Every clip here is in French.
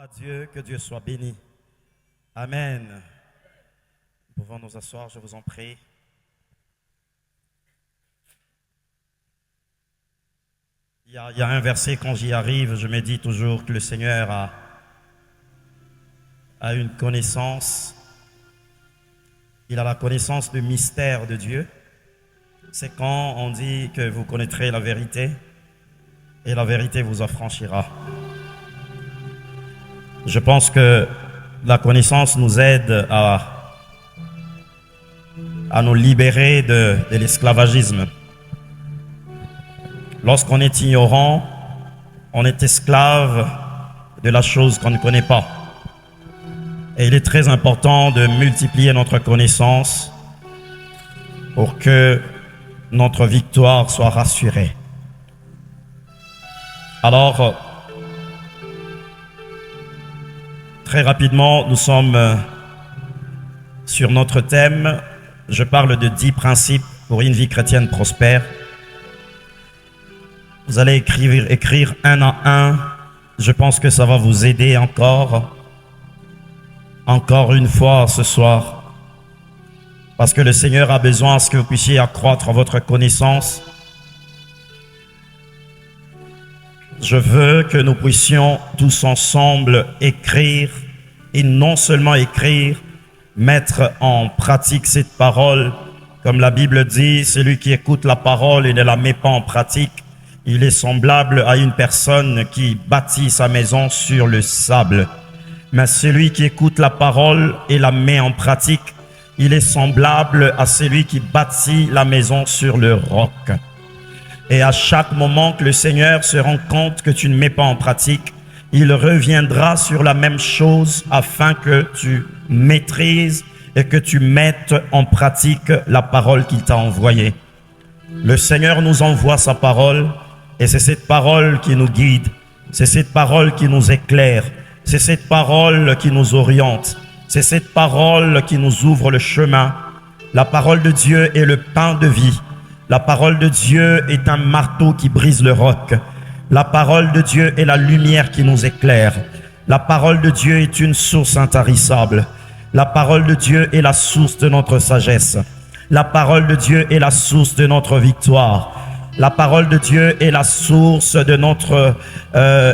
À Dieu, que Dieu soit béni. Amen. Nous pouvons nous asseoir, je vous en prie. Il y a un verset, quand j'y arrive, je me dis toujours que le Seigneur a une connaissance. Il a la connaissance du mystère de Dieu. C'est quand on dit que vous connaîtrez la vérité et la vérité vous affranchira. Je pense que la connaissance nous aide à nous libérer de l'esclavagisme. Lorsqu'on est ignorant, on est esclave de la chose qu'on ne connaît pas. Et il est très important de multiplier notre connaissance pour que notre victoire soit rassurée. Alors, très rapidement, nous sommes sur notre thème. Je parle de 10 principes pour une vie chrétienne prospère. Vous allez écrire un à un. Je pense que ça va vous aider encore une fois ce soir. Parce que le Seigneur a besoin à ce que vous puissiez accroître votre connaissance. Je veux que nous puissions tous ensemble écrire, et non seulement écrire, mettre en pratique cette parole. Comme la Bible dit, celui qui écoute la parole et ne la met pas en pratique, il est semblable à une personne qui bâtit sa maison sur le sable. Mais celui qui écoute la parole et la met en pratique, il est semblable à celui qui bâtit la maison sur le roc. Et à chaque moment que le Seigneur se rend compte que tu ne mets pas en pratique, il reviendra sur la même chose afin que tu maîtrises et que tu mettes en pratique la parole qu'il t'a envoyée. Le Seigneur nous envoie sa parole et c'est cette parole qui nous guide, c'est cette parole qui nous éclaire, c'est cette parole qui nous oriente, c'est cette parole qui nous ouvre le chemin. La parole de Dieu est le pain de vie. La parole de Dieu est un marteau qui brise le roc. La parole de Dieu est la lumière qui nous éclaire. La parole de Dieu est une source intarissable. La parole de Dieu est la source de notre sagesse. La parole de Dieu est la source de notre victoire. La parole de Dieu est la source de notre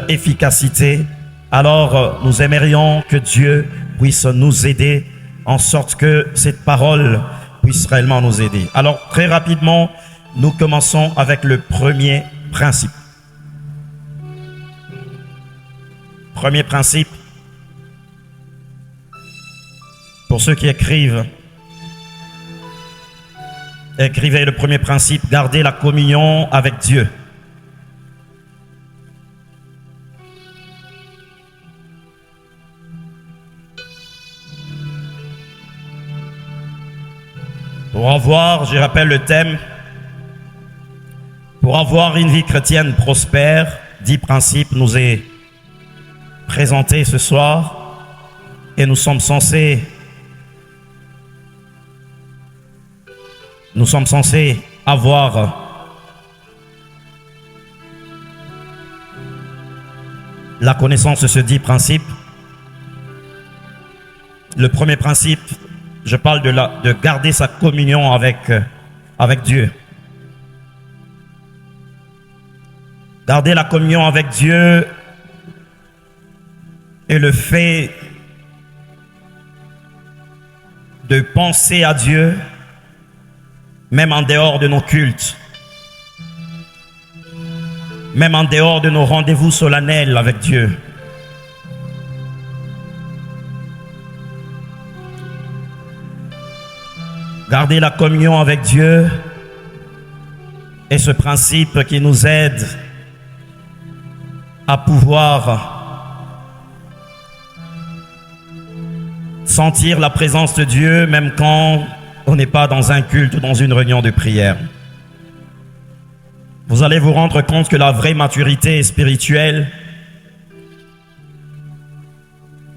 efficacité. Alors, nous aimerions que Dieu puisse nous aider en sorte que cette parole puisse réellement nous aider. Alors, très rapidement, nous commençons avec le premier principe. Premier principe, pour ceux qui écrivent, écrivez le premier principe, gardez la communion avec Dieu. Pour avoir, je rappelle le thème, pour avoir une vie chrétienne prospère, 10 principes nous est présenté ce soir et nous sommes censés avoir la connaissance de ce 10 principes. Le premier principe, je parle de garder sa communion avec Dieu. Garder la communion avec Dieu est le fait de penser à Dieu, même en dehors de nos cultes, même en dehors de nos rendez-vous solennels avec Dieu. Garder la communion avec Dieu est ce principe qui nous aide à pouvoir sentir la présence de Dieu même quand on n'est pas dans un culte ou dans une réunion de prière. Vous allez vous rendre compte que la vraie maturité spirituelle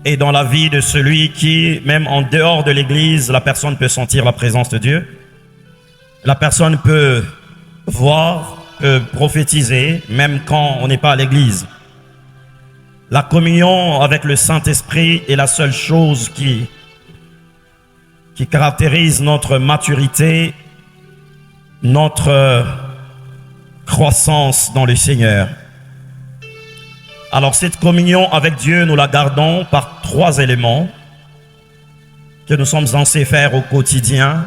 est dans la vie de celui qui, même en dehors de l'église, la personne peut sentir la présence de Dieu. La personne peut voir, peut prophétiser, même quand on n'est pas à l'église. La communion avec le Saint-Esprit est la seule chose qui caractérise notre maturité, notre croissance dans le Seigneur. Alors cette communion avec Dieu, nous la gardons par 3 éléments que nous sommes censés faire au quotidien.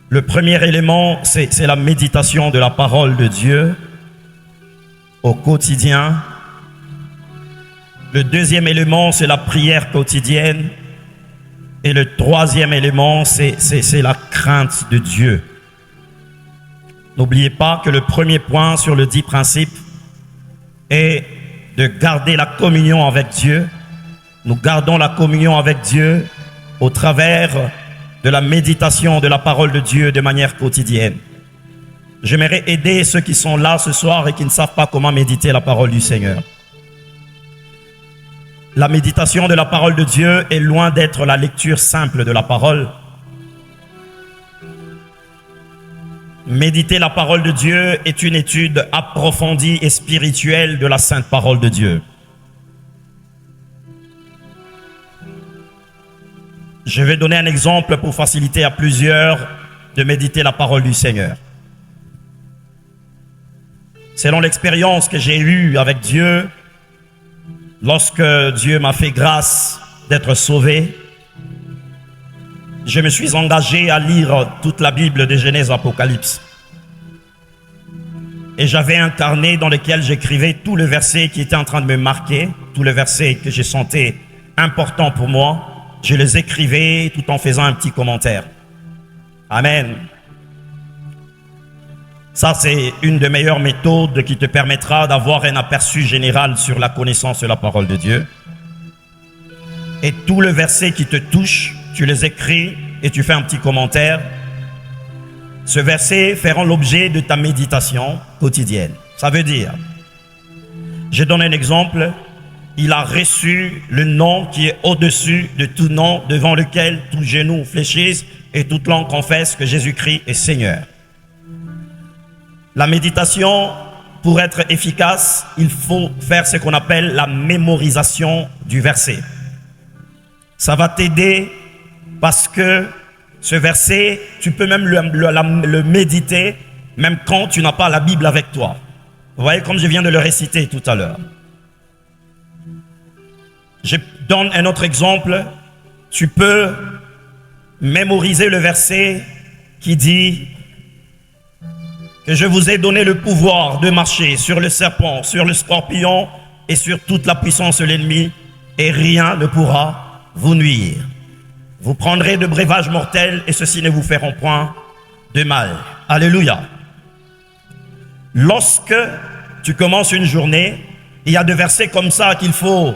Le premier élément, c'est la méditation de la parole de Dieu au quotidien. Le deuxième élément, c'est la prière quotidienne. Et le troisième élément, c'est la crainte de Dieu. N'oubliez pas que le premier point sur le 10 principes est de garder la communion avec Dieu. Nous gardons la communion avec Dieu au travers de la méditation de la parole de Dieu de manière quotidienne. J'aimerais aider ceux qui sont là ce soir et qui ne savent pas comment méditer la parole du Seigneur. La méditation de la parole de Dieu est loin d'être la lecture simple de la parole. Méditer la parole de Dieu est une étude approfondie et spirituelle de la sainte parole de Dieu. Je vais donner un exemple pour faciliter à plusieurs de méditer la parole du Seigneur. Selon l'expérience que j'ai eue avec Dieu, lorsque Dieu m'a fait grâce d'être sauvé, je me suis engagé à lire toute la Bible de Genèse à Apocalypse. Et j'avais un carnet dans lequel j'écrivais tous les versets qui étaient en train de me marquer, tous les versets que je sentais importants pour moi. Je les écrivais tout en faisant un petit commentaire. Amen. Ça, c'est une des meilleures méthodes qui te permettra d'avoir un aperçu général sur la connaissance de la parole de Dieu. Et tous les versets qui te touchent, tu les écris et tu fais un petit commentaire. Ce verset fera l'objet de ta méditation quotidienne. Ça veut dire, je donne un exemple, il a reçu le nom qui est au-dessus de tout nom, devant lequel tout genou fléchisse et toute langue confesse que Jésus-Christ est Seigneur. La méditation, pour être efficace, il faut faire ce qu'on appelle la mémorisation du verset. Ça va t'aider parce que ce verset, tu peux même le méditer, même quand tu n'as pas la Bible avec toi. Vous voyez, comme je viens de le réciter tout à l'heure. Je donne un autre exemple. Tu peux mémoriser le verset qui dit que je vous ai donné le pouvoir de marcher sur le serpent, sur le scorpion et sur toute la puissance de l'ennemi, et rien ne pourra vous nuire. Vous prendrez de breuvages mortels et ceux-ci ne vous feront point de mal. Alléluia. Lorsque tu commences une journée, il y a des versets comme ça qu'il faut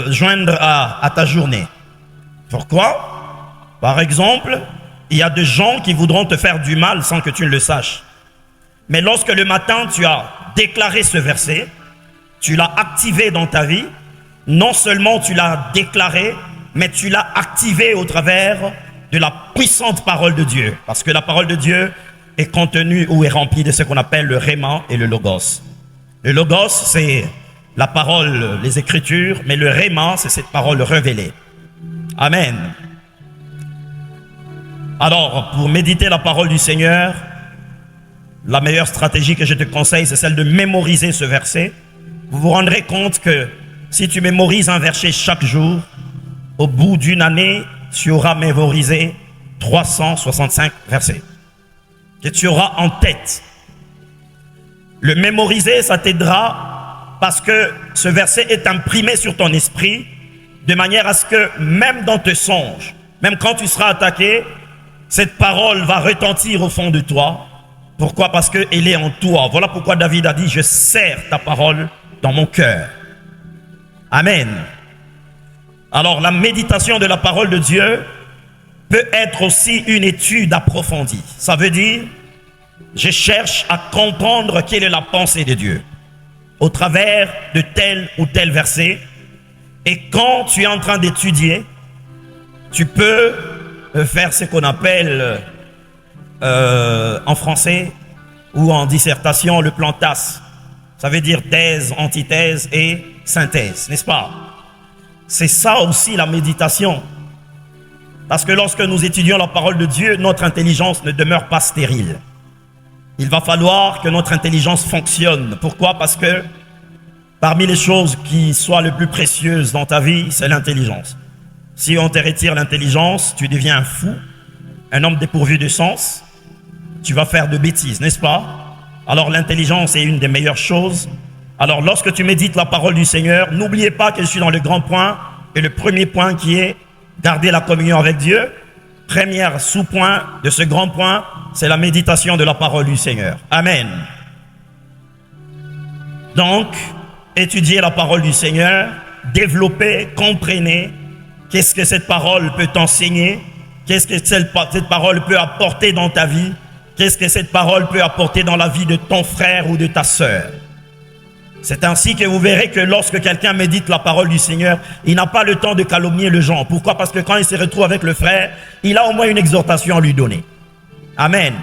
joindre à ta journée. Pourquoi? Par exemple, il y a des gens qui voudront te faire du mal sans que tu ne le saches. Mais lorsque le matin tu as déclaré ce verset, tu l'as activé dans ta vie, non seulement tu l'as déclaré, mais tu l'as activé au travers de la puissante parole de Dieu. Parce que la parole de Dieu est contenue ou est remplie de ce qu'on appelle le Réma et le Logos. Le Logos, c'est la parole, les Écritures, mais le Réma, c'est cette parole révélée. Amen. Alors, pour méditer la parole du Seigneur, la meilleure stratégie que je te conseille, c'est celle de mémoriser ce verset. Vous vous rendrez compte que si tu mémorises un verset chaque jour, au bout d'une année, tu auras mémorisé 365 versets que tu auras en tête. Le mémoriser, ça t'aidera parce que ce verset est imprimé sur ton esprit de manière à ce que même dans tes songes, même quand tu seras attaqué, cette parole va retentir au fond de toi. Pourquoi? Parce qu'elle est en toi. Voilà pourquoi David a dit, je serre ta parole dans mon cœur. Amen. Alors la méditation de la parole de Dieu peut être aussi une étude approfondie. Ça veut dire, je cherche à comprendre quelle est la pensée de Dieu au travers de tel ou tel verset. Et quand tu es en train d'étudier, tu peux faire ce qu'on appelle en français ou en dissertation le plan TAS. Ça veut dire thèse, antithèse et synthèse, n'est-ce pas? C'est ça aussi la méditation. Parce que lorsque nous étudions la parole de Dieu, notre intelligence ne demeure pas stérile. Il va falloir que notre intelligence fonctionne. Pourquoi? Parce que parmi les choses qui soient les plus précieuses dans ta vie, c'est l'intelligence. Si on te retire l'intelligence, tu deviens un fou, un homme dépourvu de sens. Tu vas faire de bêtises, n'est-ce pas? Alors l'intelligence est une des meilleures choses. Alors lorsque tu médites la parole du Seigneur, n'oubliez pas que je suis dans le grand point. Et le premier point qui est garder la communion avec Dieu. Premier sous-point de ce grand point, c'est la méditation de la parole du Seigneur. Amen. Donc, étudiez la parole du Seigneur, développez, comprenez qu'est-ce que cette parole peut t'enseigner, qu'est-ce que cette parole peut apporter dans ta vie, qu'est-ce que cette parole peut apporter dans la vie de ton frère ou de ta sœur. C'est ainsi que vous verrez que lorsque quelqu'un médite la parole du Seigneur, il n'a pas le temps de calomnier le gens. Pourquoi? Parce que quand il se retrouve avec le frère, il a au moins une exhortation à lui donner. Amen.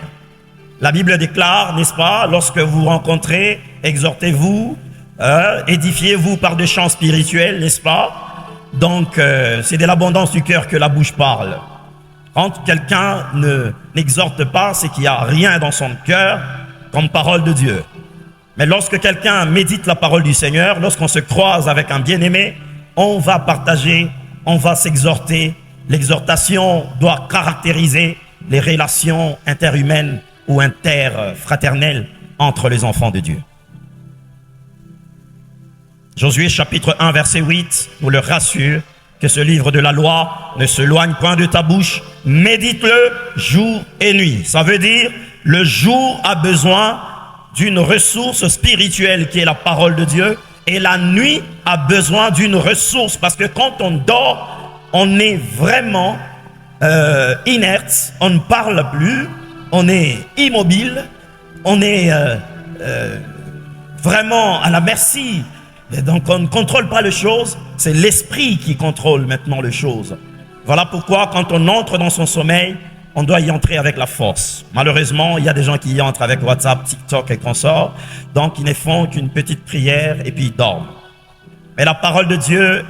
La Bible déclare, n'est-ce pas, lorsque vous rencontrez, exhortez-vous, édifiez-vous par des chants spirituels, n'est-ce pas? Donc, c'est de l'abondance du cœur que la bouche parle. Quand quelqu'un n'exhorte pas, c'est qu'il n'y a rien dans son cœur comme parole de Dieu. Mais lorsque quelqu'un médite la parole du Seigneur, lorsqu'on se croise avec un bien-aimé, on va partager, on va s'exhorter. L'exhortation doit caractériser les relations interhumaines ou interfraternelles entre les enfants de Dieu. Josué chapitre 1 verset 8 nous le rassure que ce livre de la loi ne s'éloigne point de ta bouche, médite-le jour et nuit. Ça veut dire le jour a besoin d'une ressource spirituelle qui est la parole de Dieu et la nuit a besoin d'une ressource parce que quand on dort, on est vraiment inerte, on ne parle plus, on est immobile, on est vraiment à la merci. Et donc on ne contrôle pas les choses, c'est l'esprit qui contrôle maintenant les choses. Voilà pourquoi quand on entre dans son sommeil, on doit y entrer avec la force. Malheureusement, il y a des gens qui y entrent avec WhatsApp, TikTok et consorts. Donc, ils ne font qu'une petite prière et puis ils dorment. Mais la parole de Dieu,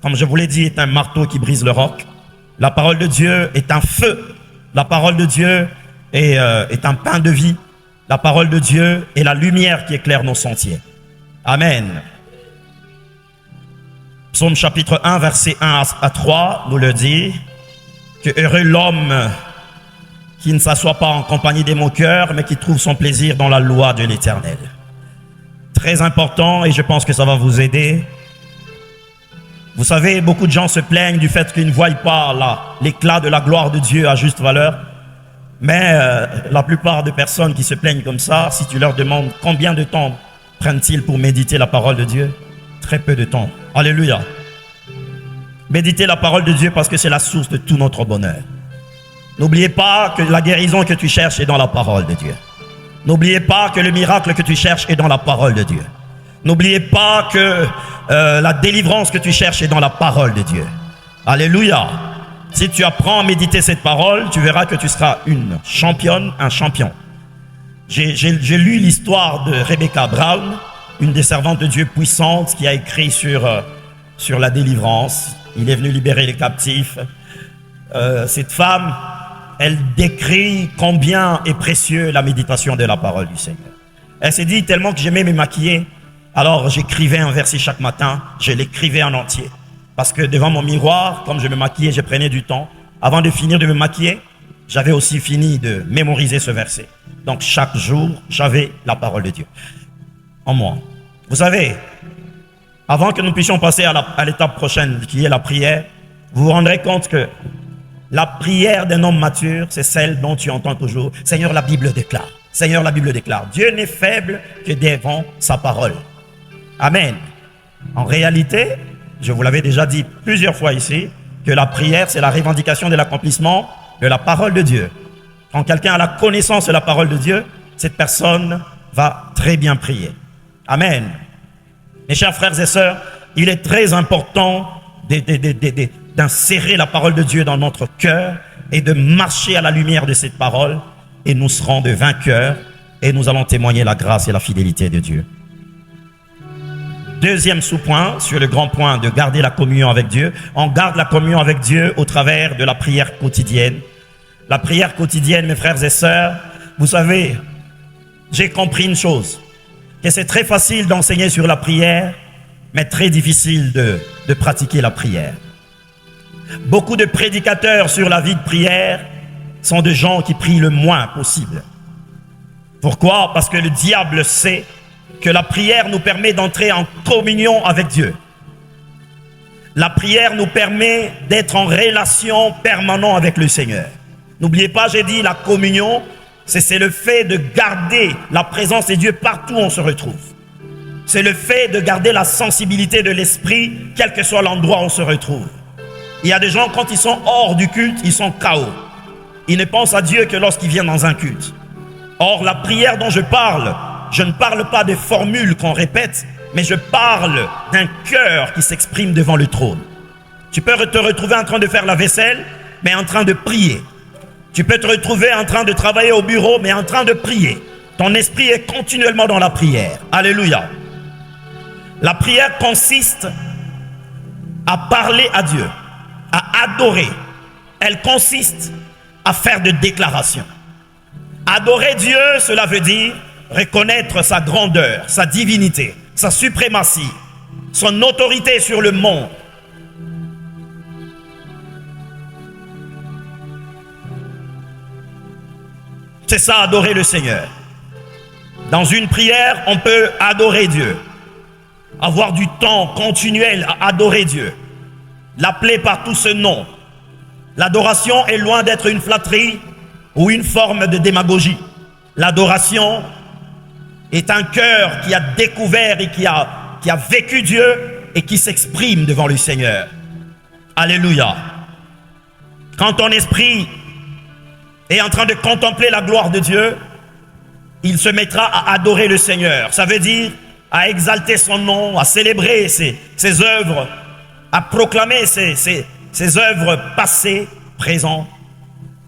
comme je vous l'ai dit, est un marteau qui brise le roc. La parole de Dieu est un feu. La parole de Dieu est un pain de vie. La parole de Dieu est la lumière qui éclaire nos sentiers. Amen. Psaume chapitre 1, verset 1 à 3 nous le dit. Que heureux l'homme qui ne s'assoit pas en compagnie des moqueurs, mais qui trouve son plaisir dans la loi de l'Éternel. Très important, et je pense que ça va vous aider. Vous savez, beaucoup de gens se plaignent du fait qu'ils ne voient pas l'éclat de la gloire de Dieu à juste valeur. Mais la plupart des personnes qui se plaignent comme ça, si tu leur demandes combien de temps prennent-ils pour méditer la parole de Dieu, très peu de temps. Alléluia. Méditez la parole de Dieu parce que c'est la source de tout notre bonheur. N'oubliez pas que la guérison que tu cherches est dans la parole de Dieu. N'oubliez pas que le miracle que tu cherches est dans la parole de Dieu. N'oubliez pas que la délivrance que tu cherches est dans la parole de Dieu. Alléluia. Si tu apprends à méditer cette parole, tu verras que tu seras une championne, un champion. J'ai lu l'histoire de Rebecca Brown, une des servantes de Dieu puissantes qui a écrit sur la délivrance. Il est venu libérer les captifs. Cette femme, elle décrit combien est précieux la méditation de la parole du Seigneur. Elle s'est dit tellement que j'aimais me maquiller, alors j'écrivais un verset chaque matin, je l'écrivais en entier. Parce que devant mon miroir, comme je me maquillais, je prenais du temps. Avant de finir de me maquiller, j'avais aussi fini de mémoriser ce verset. Donc chaque jour, j'avais la parole de Dieu en moi. Vous savez, avant que nous puissions passer à l'étape prochaine, qui est la prière, vous vous rendrez compte que la prière d'un homme mature, c'est celle dont tu entends toujours « Seigneur, la Bible déclare. Seigneur, la Bible déclare. » Dieu n'est faible que devant sa parole. Amen. En réalité, je vous l'avais déjà dit plusieurs fois ici, que la prière, c'est la revendication de l'accomplissement de la parole de Dieu. Quand quelqu'un a la connaissance de la parole de Dieu, cette personne va très bien prier. Amen. Mes chers frères et sœurs, il est très important d'insérer la parole de Dieu dans notre cœur et de marcher à la lumière de cette parole et nous serons de vainqueurs et nous allons témoigner la grâce et la fidélité de Dieu. Deuxième sous-point, sur le grand point de garder la communion avec Dieu. On garde la communion avec Dieu au travers de la prière quotidienne. La prière quotidienne, mes frères et sœurs, vous savez, j'ai compris une chose, que c'est très facile d'enseigner sur la prière, mais très difficile de pratiquer la prière. Beaucoup de prédicateurs sur la vie de prière sont des gens qui prient le moins possible. Pourquoi? Parce que le diable sait que la prière nous permet d'entrer en communion avec Dieu. La prière nous permet d'être en relation permanente avec le Seigneur. N'oubliez pas, j'ai dit la communion, c'est le fait de garder la présence de Dieu partout où on se retrouve. C'est le fait de garder la sensibilité de l'esprit, quel que soit l'endroit où on se retrouve. Il y a des gens, quand ils sont hors du culte, ils sont KO. Ils ne pensent à Dieu que lorsqu'ils viennent dans un culte. Or, la prière dont je ne parle pas des formules qu'on répète, mais je parle d'un cœur qui s'exprime devant le trône. Tu peux te retrouver en train de faire la vaisselle, mais en train de prier. Tu peux te retrouver en train de travailler au bureau, mais en train de prier. Ton esprit est continuellement dans la prière. Alléluia. La prière consiste à parler à Dieu, à adorer. Elle consiste à faire de déclarations. Adorer Dieu, cela veut dire reconnaître sa grandeur, sa divinité, sa suprématie, son autorité sur le monde. C'est ça, adorer le Seigneur. Dans une prière, on peut adorer Dieu. Avoir du temps continuel à adorer Dieu. L'appeler par tout ce nom. L'adoration est loin d'être une flatterie ou une forme de démagogie. L'adoration est un cœur qui a découvert et qui a vécu Dieu et qui s'exprime devant le Seigneur. Alléluia. Quand ton esprit est en train de contempler la gloire de Dieu, il se mettra à adorer le Seigneur. Ça veut dire à exalter son nom, à célébrer ses œuvres, à proclamer ses œuvres passées, présentes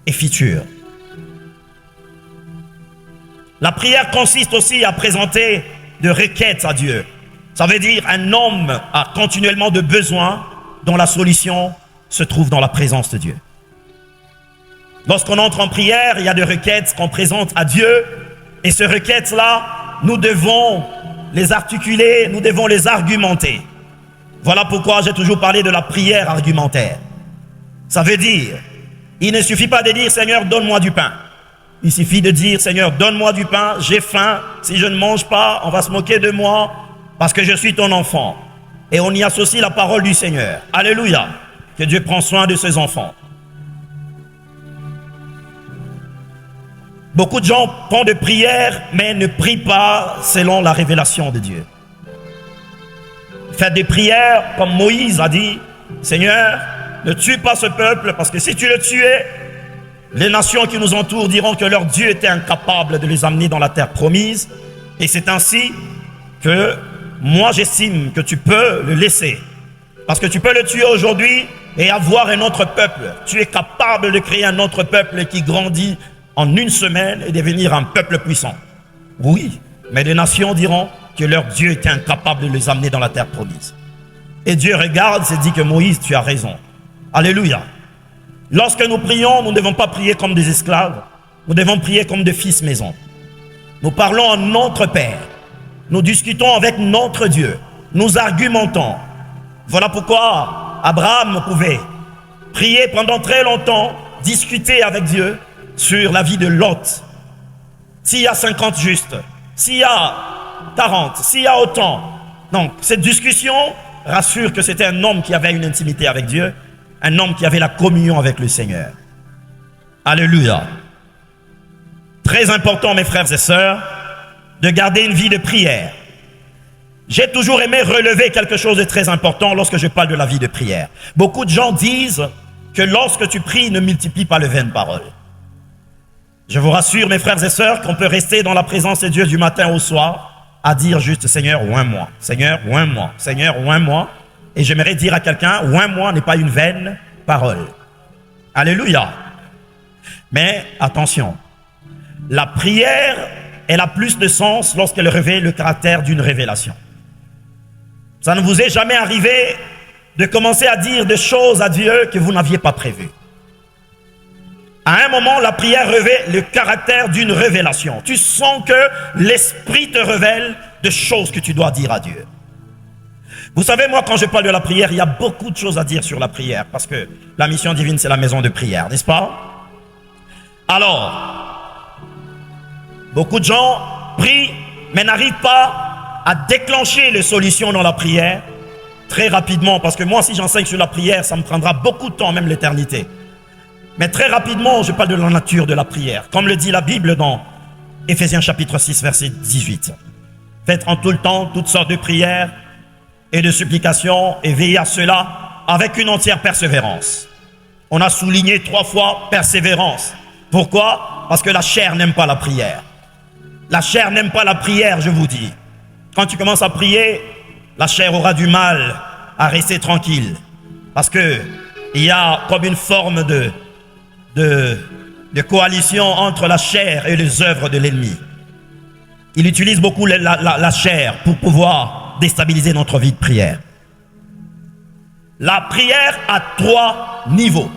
et futures. La prière consiste aussi à présenter de requêtes à Dieu. Ça veut dire un homme a continuellement de besoins dont la solution se trouve dans la présence de Dieu. Lorsqu'on entre en prière, il y a des requêtes qu'on présente à Dieu. Et ces requêtes-là, nous devons les articuler, nous devons les argumenter. Voilà pourquoi j'ai toujours parlé de la prière argumentaire. Ça veut dire, il ne suffit pas de dire « Seigneur, donne-moi du pain ». Il suffit de dire « Seigneur, donne-moi du pain, j'ai faim. Si je ne mange pas, on va se moquer de moi parce que je suis ton enfant. » Et on y associe la parole du Seigneur. Alléluia. Que Dieu prend soin de ses enfants. Beaucoup de gens font de prières, mais ne prient pas selon la révélation de Dieu. Faites des prières comme Moïse a dit, « Seigneur, ne tue pas ce peuple, parce que si tu le tuais, les nations qui nous entourent diront que leur Dieu était incapable de les amener dans la terre promise. Et c'est ainsi que moi j'estime que tu peux le laisser. Parce que tu peux le tuer aujourd'hui et avoir un autre peuple. Tu es capable de créer un autre peuple qui grandit en une semaine et devenir un peuple puissant. Oui, mais les nations diront que leur Dieu était incapable de les amener dans la terre promise. Et Dieu regarde et dit que Moïse, tu as raison. Alléluia. Lorsque nous prions, nous ne devons pas prier comme des esclaves. Nous devons prier comme des fils maison. Nous parlons à notre Père. Nous discutons avec notre Dieu. Nous argumentons. Voilà pourquoi Abraham pouvait prier pendant très longtemps, discuter avec Dieu sur la vie de Lot. S'il y a 50 justes, s'il y a 40, s'il y a autant. Donc, cette discussion rassure que c'était un homme qui avait une intimité avec Dieu, un homme qui avait la communion avec le Seigneur. Alléluia. Très important, mes frères et sœurs, de garder une vie de prière. J'ai toujours aimé relever quelque chose de très important lorsque je parle de la vie de prière. Beaucoup de gens disent que lorsque tu pries, ne multiplie pas les vaines paroles. Je vous rassure, mes frères et sœurs, qu'on peut rester dans la présence de Dieu du matin au soir à dire juste « Seigneur, oins-moi, Seigneur, oins-moi, Seigneur, oins-moi ». Et j'aimerais dire à quelqu'un « oins-moi » n'est pas une vaine parole. Alléluia. Mais attention, la prière, elle a plus de sens lorsqu'elle révèle le caractère d'une révélation. Ça ne vous est jamais arrivé de commencer à dire des choses à Dieu que vous n'aviez pas prévues. À un moment, la prière revêt le caractère d'une révélation. Tu sens que l'Esprit te révèle des choses que tu dois dire à Dieu. Vous savez, moi, quand je parle de la prière, il y a beaucoup de choses à dire sur la prière, parce que la mission divine, c'est la maison de prière, n'est-ce pas? Alors, beaucoup de gens prient, mais n'arrivent pas à déclencher les solutions dans la prière très rapidement, parce que moi, si j'enseigne sur la prière, ça me prendra beaucoup de temps, même l'éternité. Mais très rapidement, je parle de la nature de la prière. Comme le dit la Bible dans Éphésiens chapitre 6, verset 18. Faites en tout le temps toutes sortes de prières et de supplications et veillez à cela avec une entière persévérance. On a souligné 3 fois persévérance. Pourquoi? Parce que la chair n'aime pas la prière. La chair n'aime pas la prière, je vous dis. Quand tu commences à prier, la chair aura du mal à rester tranquille. Parce que il y a comme une forme de coalition entre la chair et les œuvres de l'ennemi. Il utilise beaucoup la chair pour pouvoir déstabiliser notre vie de prière. La prière a 3 niveaux.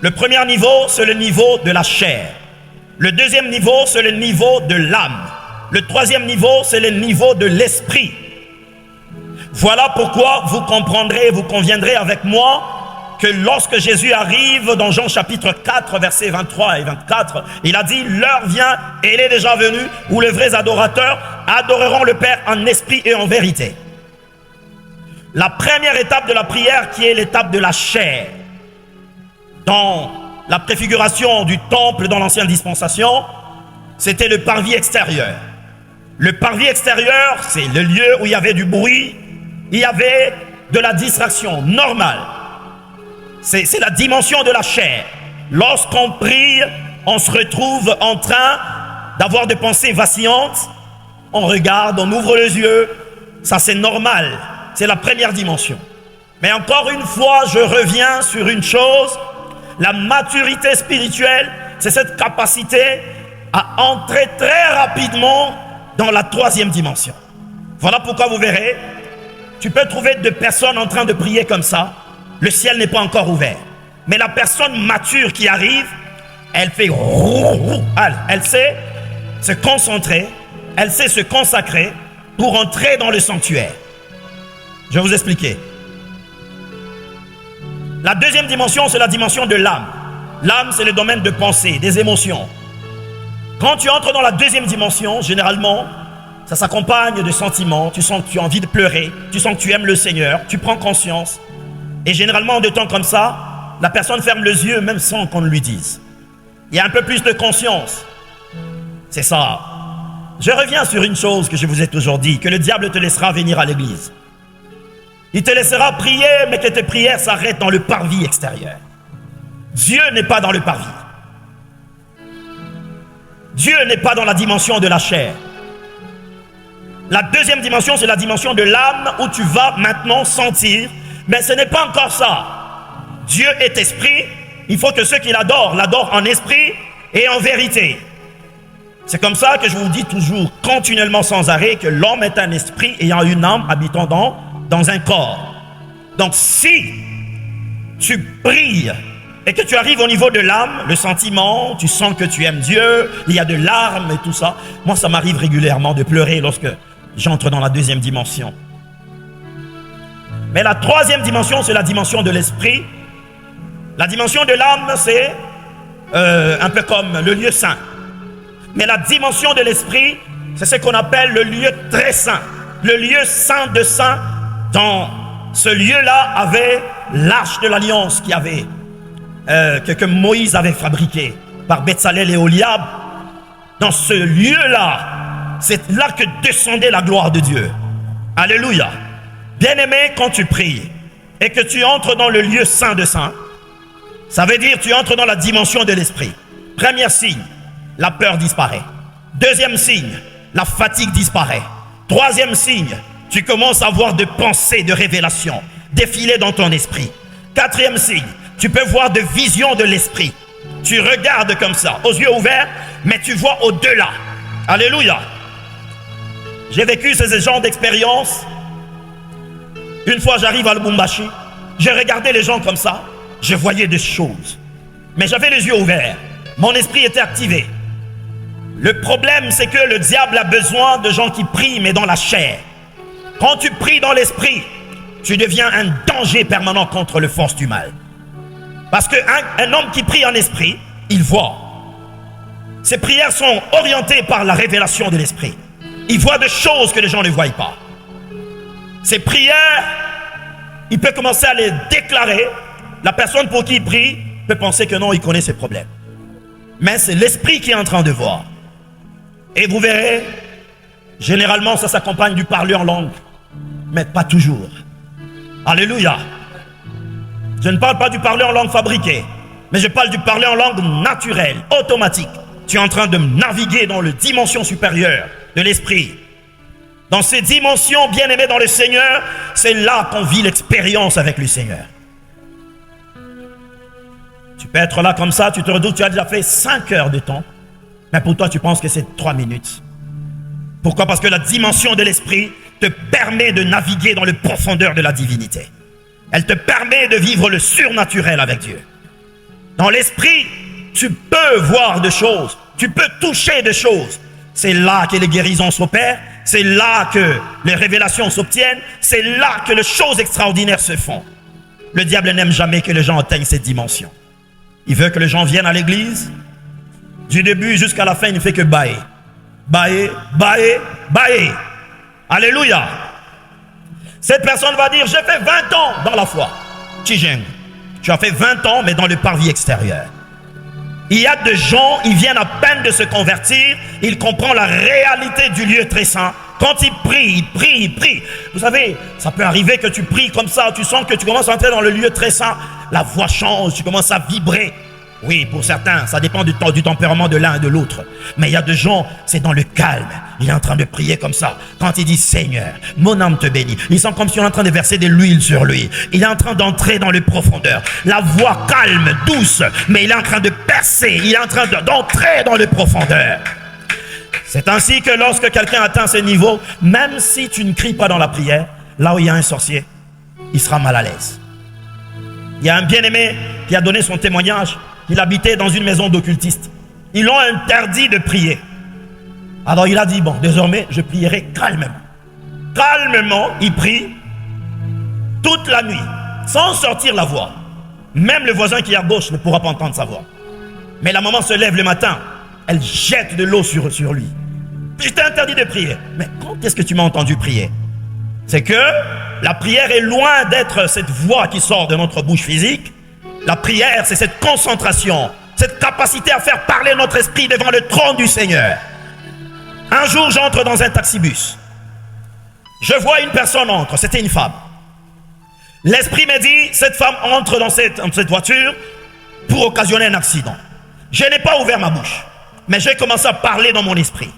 Le premier niveau, c'est le niveau de la chair. Le deuxième niveau, c'est le niveau de l'âme. Le troisième niveau, c'est le niveau de l'esprit. Voilà pourquoi vous comprendrez, vous conviendrez avec moi que lorsque Jésus arrive dans Jean chapitre 4, versets 23 et 24, il a dit, l'heure vient, et elle est déjà venue, où les vrais adorateurs adoreront le Père en esprit et en vérité. La première étape de la prière, qui est l'étape de la chair, dans la préfiguration du temple dans l'ancienne dispensation, c'était le parvis extérieur. Le parvis extérieur, c'est le lieu où il y avait du bruit, il y avait de la distraction normale. C'est la dimension de la chair. Lorsqu'on prie, on se retrouve en train d'avoir des pensées vacillantes. On regarde, on ouvre les yeux. Ça, c'est normal. C'est la première dimension. Mais encore une fois, je reviens sur une chose. La maturité spirituelle, c'est cette capacité à entrer très rapidement dans la 3e dimension. Voilà pourquoi vous verrez, tu peux trouver des personnes en train de prier comme ça. Le ciel n'est pas encore ouvert. Mais la personne mature qui arrive, elle fait... Elle sait se concentrer, elle sait se consacrer pour entrer dans le sanctuaire. Je vais vous expliquer. La 2e dimension, c'est la dimension de l'âme. L'âme, c'est le domaine de pensée, des émotions. Quand tu entres dans la 2e dimension, généralement, ça s'accompagne de sentiments. Tu sens que tu as envie de pleurer, tu sens que tu aimes le Seigneur, tu prends conscience. Et généralement, en des temps comme ça, la personne ferme les yeux même sans qu'on lui dise. Il y a un peu plus de conscience. C'est ça. Je reviens sur une chose que je vous ai toujours dit, que le diable te laissera venir à l'église. Il te laissera prier, mais que tes prières s'arrêtent dans le parvis extérieur. Dieu n'est pas dans le parvis. Dieu n'est pas dans la dimension de la chair. La 2e dimension, c'est la dimension de l'âme où tu vas maintenant sentir. Mais ce n'est pas encore ça. Dieu est esprit. Il faut que ceux qui l'adorent, l'adorent en esprit et en vérité. C'est comme ça que je vous dis toujours, continuellement sans arrêt, que l'homme est un esprit ayant une âme habitant dans un corps. Donc si tu pries et que tu arrives au niveau de l'âme, le sentiment, tu sens que tu aimes Dieu, il y a de larmes et tout ça. Moi, ça m'arrive régulièrement de pleurer lorsque j'entre dans la 2e dimension. Mais la 3e dimension, c'est la dimension de l'esprit. La dimension de l'âme, c'est un peu comme le lieu saint. Mais la dimension de l'esprit, c'est ce qu'on appelle le lieu très saint. Le lieu saint de saint. Dans ce lieu-là avait l'arche de l'alliance que Moïse avait fabriqué par Betsalel et Oliab. Dans ce lieu-là, c'est là que descendait la gloire de Dieu. Alléluia. Bien-aimé, quand tu pries et que tu entres dans le lieu saint de saint, ça veut dire que tu entres dans la dimension de l'esprit. Premier signe, la peur disparaît. 2e signe, la fatigue disparaît. 3e signe, tu commences à avoir des pensées de révélation défiler dans ton esprit. 4e signe, tu peux voir des visions de l'esprit. Tu regardes comme ça, aux yeux ouverts, mais tu vois au-delà. Alléluia. J'ai vécu ce genre d'expérience Une fois, j'arrive à Lubumbashi, j'ai regardé les gens comme ça, je voyais des choses. Mais j'avais les yeux ouverts, mon esprit était activé. Le problème, c'est que le diable a besoin de gens qui prient, mais dans la chair. Quand tu pries dans l'esprit, tu deviens un danger permanent contre les forces du mal. Parce qu'un homme qui prie en esprit, il voit. Ses prières sont orientées par la révélation de l'esprit. Il voit des choses que les gens ne voient pas. Ses prières, il peut commencer à les déclarer. La personne pour qui il prie peut penser que non, il connaît ses problèmes. Mais c'est l'esprit qui est en train de voir. Et vous verrez, généralement ça s'accompagne du parler en langue. Mais pas toujours. Alléluia. Je ne parle pas du parler en langue fabriquée, mais je parle du parler en langue naturelle, automatique. Tu es en train de naviguer dans les dimensions supérieures de l'esprit. Dans ces dimensions, bien-aimés dans le Seigneur, c'est là qu'on vit l'expérience avec le Seigneur. Tu peux être là comme ça, tu te redoutes, tu as déjà fait 5 heures de temps, mais pour toi tu penses que c'est 3 minutes. Pourquoi? Parce que la dimension de l'esprit te permet de naviguer dans les profondeurs de la divinité. Elle te permet de vivre le surnaturel avec Dieu. Dans l'esprit, tu peux voir des choses, tu peux toucher des choses. C'est là que les guérisons s'opèrent, c'est là que les révélations s'obtiennent, c'est là que les choses extraordinaires se font. Le diable n'aime jamais que les gens atteignent cette dimension. Il veut que les gens viennent à l'église, du début jusqu'à la fin, il ne fait que bailler. Bailler, bailler, bailler. Alléluia. Cette personne va dire, j'ai fait 20 ans dans la foi. Tijeng, tu as fait 20 ans, mais dans le parvis extérieur. Il y a des gens, ils viennent à peine de se convertir, ils comprennent la réalité du lieu très saint. Quand ils prient, ils prient, ils prient. Vous savez, ça peut arriver que tu pries comme ça, tu sens que tu commences à entrer dans le lieu très saint, la voix change, tu commences à vibrer. Oui, pour certains, ça dépend du tempérament de l'un et de l'autre. Mais il y a des gens, c'est dans le calme. Il est en train de prier comme ça. Quand il dit, Seigneur, mon âme te bénit. Il sent comme si on est en train de verser de l'huile sur lui. Il est en train d'entrer dans les profondeurs. La voix calme, douce, mais il est en train de percer. Il est en train d'entrer dans les profondeurs. C'est ainsi que lorsque quelqu'un atteint ce niveau, même si tu ne cries pas dans la prière, là où il y a un sorcier, il sera mal à l'aise. Il y a un bien-aimé qui a donné son témoignage. Il habitait dans une maison d'occultistes. Ils l'ont interdit de prier. Alors il a dit, bon, désormais, je prierai calmement. Calmement, il prie toute la nuit, sans sortir la voix. Même le voisin qui est à gauche ne pourra pas entendre sa voix. Mais la maman se lève le matin, elle jette de l'eau sur lui. Je t'ai interdit de prier. Mais quand est-ce que tu m'as entendu prier? C'est que la prière est loin d'être cette voix qui sort de notre bouche physique. La prière, c'est cette concentration, cette capacité à faire parler notre esprit devant le trône du Seigneur. Un jour, j'entre dans un taxibus. Je vois une personne entrer, c'était une femme. L'esprit me dit, cette femme entre dans cette voiture pour occasionner un accident. Je n'ai pas ouvert ma bouche, mais j'ai commencé à parler dans mon esprit.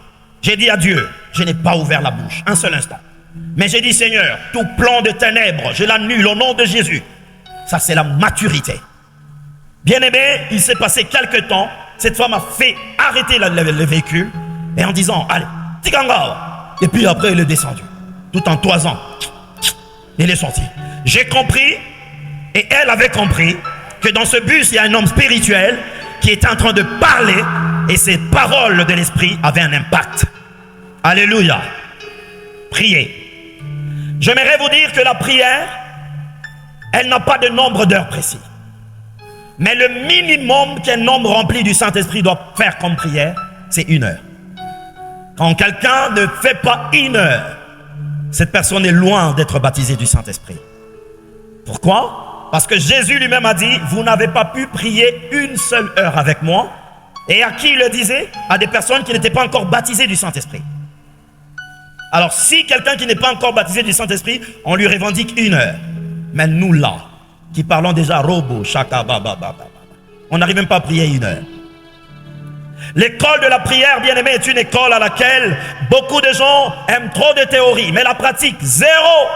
J'ai dit à Dieu, je n'ai pas ouvert la bouche, un seul instant. Mais j'ai dit, Seigneur, tout plan de ténèbres, je l'annule au nom de Jésus. Ça, c'est la maturité. Bien-aimé, il s'est passé quelques temps, cette femme a fait arrêter le véhicule, et en disant, allez, Tikanga. Et puis après, il est descendu, tout en toisant. Il est sorti. J'ai compris, et elle avait compris, que dans ce bus, il y a un homme spirituel qui est en train de parler, et ces paroles de l'esprit avaient un impact. Alléluia. Priez. J'aimerais vous dire que la prière, elle n'a pas de nombre d'heures précis. Mais le minimum qu'un homme rempli du Saint-Esprit doit faire comme prière, c'est 1 heure. Quand quelqu'un ne fait pas 1 heure, cette personne est loin d'être baptisée du Saint-Esprit. Pourquoi? Parce que Jésus lui-même a dit, vous n'avez pas pu prier 1 seule heure avec moi. Et à qui il le disait? À des personnes qui n'étaient pas encore baptisées du Saint-Esprit. Alors si quelqu'un qui n'est pas encore baptisé du Saint-Esprit, on lui revendique 1 heure. Mais nous là, qui parlons déjà robo, chaka, on n'arrive même pas à prier 1 heure. L'école de la prière, bien-aimé, est une école à laquelle beaucoup de gens aiment trop de théorie, mais la pratique, zéro.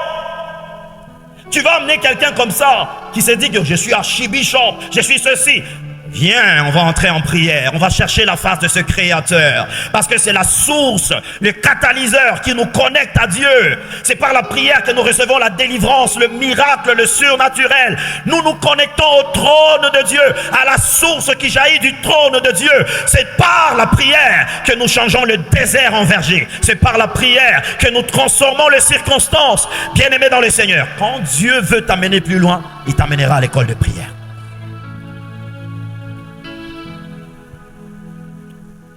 Tu vas amener quelqu'un comme ça, qui se dit que je suis archibishop, je suis ceci. Viens, on va entrer en prière, on va chercher la face de ce Créateur, parce que c'est la source, le catalyseur qui nous connecte à Dieu. C'est par la prière que nous recevons la délivrance, le miracle, le surnaturel. Nous nous connectons au trône de Dieu, à la source qui jaillit du trône de Dieu. C'est par la prière que nous changeons le désert en verger. C'est par la prière que nous transformons les circonstances. Bien-aimés dans le Seigneur, quand Dieu veut t'amener plus loin, il t'amènera à l'école de prière.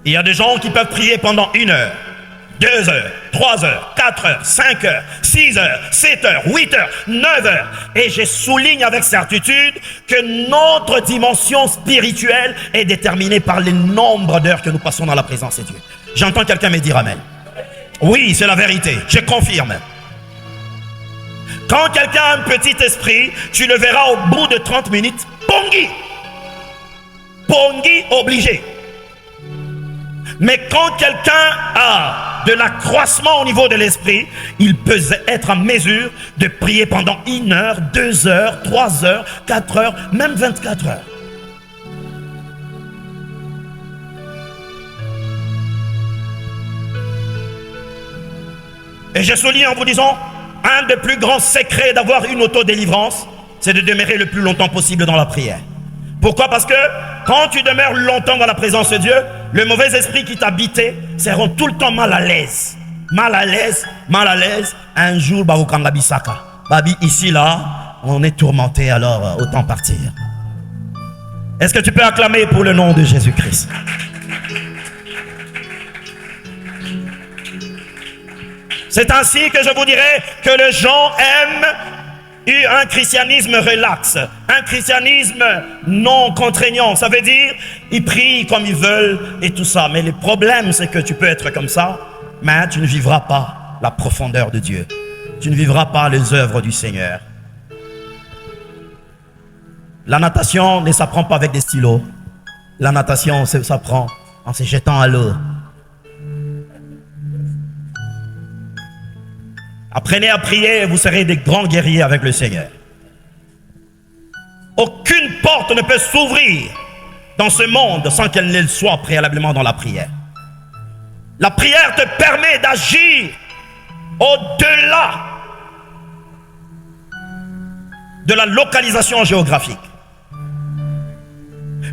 Il y a des gens qui peuvent prier pendant 1 heure, 2 heures, 3 heures, 4 heures, 5 heures, 6 heures, 7 heures, 8 heures, 9 heures. Et je souligne avec certitude que notre dimension spirituelle est déterminée par le nombre d'heures que nous passons dans la présence de Dieu. J'entends quelqu'un me dire amen. Oui, c'est la vérité, je confirme. Quand quelqu'un a un petit esprit, tu le verras au bout de 30 minutes, Pongi. Pongi obligé. Mais quand quelqu'un a de l'accroissement au niveau de l'esprit, il peut être en mesure de prier pendant 1 heure, 2 heures, 3 heures, 4 heures, même 24 heures. Et je souligne en vous disant, un des plus grands secrets d'avoir une autodélivrance, c'est de demeurer le plus longtemps possible dans la prière. Pourquoi? Parce que quand tu demeures longtemps dans la présence de Dieu, le mauvais esprit qui t'habitait seront tout le temps mal à l'aise. Mal à l'aise, mal à l'aise. Un jour, Baoukanga Bisaka. Babi, ici, là, on est tourmenté, alors autant partir. Est-ce que tu peux acclamer pour le nom de Jésus-Christ? C'est ainsi que je vous dirais que les gens aiment un christianisme relax, un christianisme non contraignant. Ça veut dire, ils prient comme ils veulent et tout ça. Mais le problème, c'est que tu peux être comme ça, mais tu ne vivras pas la profondeur de Dieu. Tu ne vivras pas les œuvres du Seigneur. La natation ne s'apprend pas avec des stylos. La natation s'apprend en se jetant à l'eau. Apprenez à prier et vous serez des grands guerriers avec le Seigneur. Aucune porte ne peut s'ouvrir dans ce monde sans qu'elle ne soit préalablement dans la prière. La prière te permet d'agir au-delà de la localisation géographique.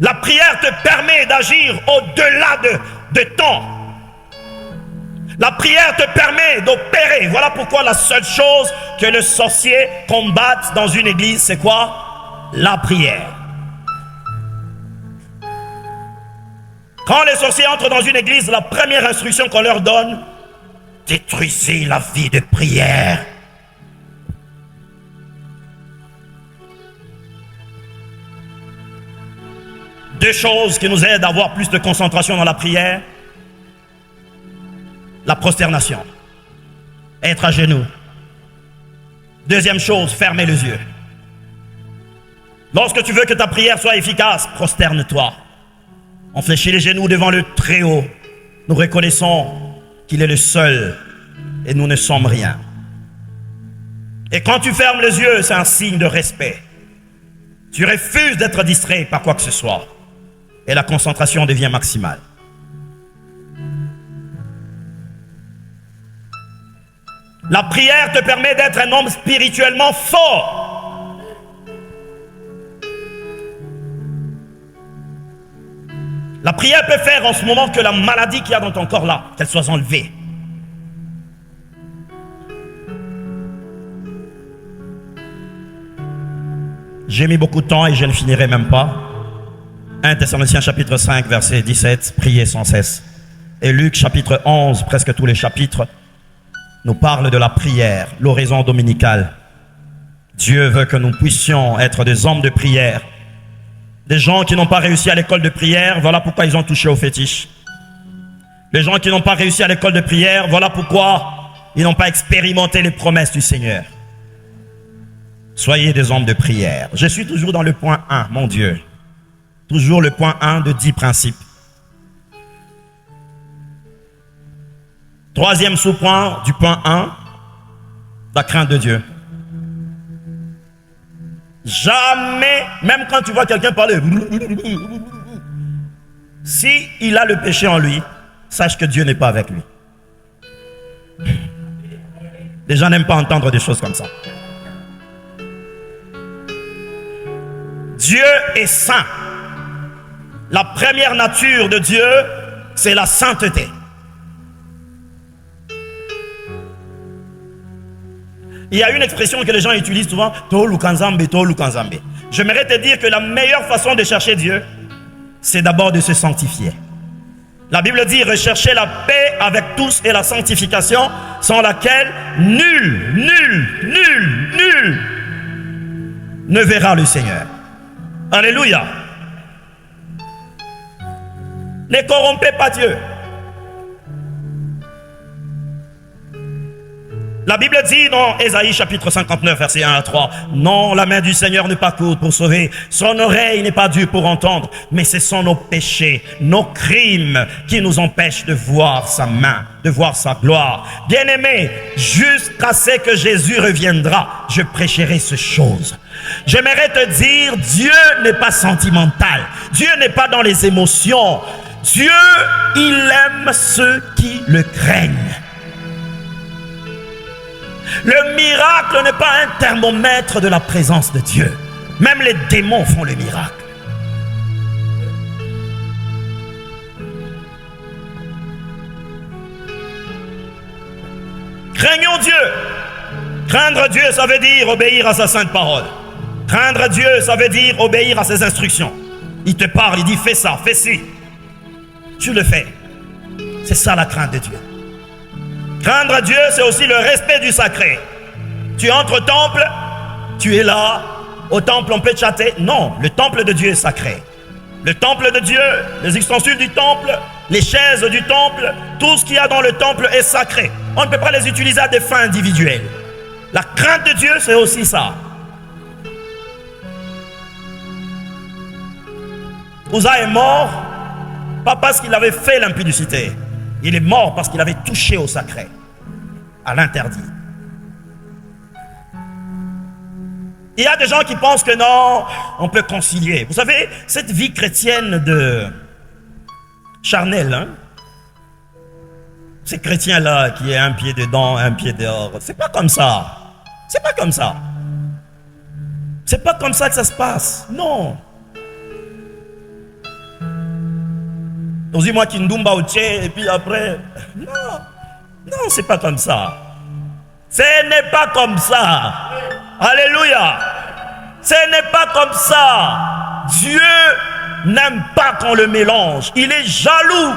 La prière te permet d'agir au-delà de temps. La prière te permet d'opérer. Voilà pourquoi la seule chose que le sorcier combatte dans une église, c'est quoi? La prière. Quand les sorciers entrent dans une église, la première instruction qu'on leur donne, détruisez la vie de prière. Deux choses qui nous aident à avoir plus de concentration dans la prière. La prosternation, être à genoux. Deuxième chose, fermer les yeux. Lorsque tu veux que ta prière soit efficace, prosterne-toi. On fléchit les genoux devant le Très-Haut. Nous reconnaissons qu'il est le seul et nous ne sommes rien. Et quand tu fermes les yeux, c'est un signe de respect. Tu refuses d'être distrait par quoi que ce soit. Et la concentration devient maximale. La prière te permet d'être un homme spirituellement fort. La prière peut faire en ce moment que la maladie qu'il y a dans ton corps là, qu'elle soit enlevée. J'ai mis beaucoup de temps et je ne finirai même pas. 1 Thessaloniciens chapitre 5 verset 17, priez sans cesse. Et Luc chapitre 11, presque tous les chapitres, nous parle de la prière, l'oraison dominicale. Dieu veut que nous puissions être des hommes de prière. Des gens qui n'ont pas réussi à l'école de prière, voilà pourquoi ils ont touché au fétiche. Les gens qui n'ont pas réussi à l'école de prière, voilà pourquoi ils n'ont pas expérimenté les promesses du Seigneur. Soyez des hommes de prière. Je suis toujours dans le point 1, mon Dieu. Toujours le point 1 de 10 principes. Troisième sous-point du point 1, la crainte de Dieu. Jamais, même quand tu vois quelqu'un parler, Si il a le péché en lui, sache que Dieu n'est pas avec lui. Les gens n'aiment pas entendre des choses comme ça. Dieu est saint. La première nature de Dieu, c'est la sainteté. Il y a une expression que les gens utilisent souvent, Tolu Kanzambe, Tolu Kanzambe. J'aimerais te dire que la meilleure façon de chercher Dieu, c'est d'abord de se sanctifier. La Bible dit, recherchez la paix avec tous et la sanctification, sans laquelle nul ne verra le Seigneur. Alléluia. Ne corrompez pas Dieu. La Bible dit dans Ésaïe chapitre 59 verset 1 à 3, non, la main du Seigneur n'est pas courte pour sauver, son oreille n'est pas dure pour entendre, mais ce sont nos péchés, nos crimes qui nous empêchent de voir sa main, de voir sa gloire. Bien-aimé, jusqu'à ce que Jésus reviendra, je prêcherai ces choses. J'aimerais te dire, Dieu n'est pas sentimental, Dieu n'est pas dans les émotions. Dieu, il aime ceux qui le craignent. Le miracle n'est pas un thermomètre de la présence de Dieu. Même les démons font le miracle. Craignons Dieu. Craindre Dieu, ça veut dire obéir à sa sainte parole. Craindre Dieu, ça veut dire obéir à ses instructions. Il te parle, il dit fais ça, fais ci. Tu le fais. C'est ça la crainte de Dieu. Craindre Dieu, c'est aussi le respect du sacré. Tu entres au temple, tu es là. Au temple, on peut te chatter. Non, le temple de Dieu est sacré. Le temple de Dieu, les ustensiles du temple, les chaises du temple, tout ce qu'il y a dans le temple est sacré. On ne peut pas les utiliser à des fins individuelles. La crainte de Dieu, c'est aussi ça. Uza est mort, pas parce qu'il avait fait l'impudicité. Il est mort parce qu'il avait touché au sacré, à l'interdit. Il y a des gens qui pensent que non, on peut concilier. Vous savez, cette vie chrétienne de charnel, hein? Ces chrétiens-là qui est un pied dedans, un pied dehors, c'est pas comme ça. C'est pas comme ça. C'est pas comme ça que ça se passe. Non. Moi qui ndumba au tché et puis après. Non. Non, c'est pas comme ça. Ce n'est pas comme ça. Alléluia. Ce n'est pas comme ça. Dieu n'aime pas qu'on le mélange. Il est jaloux.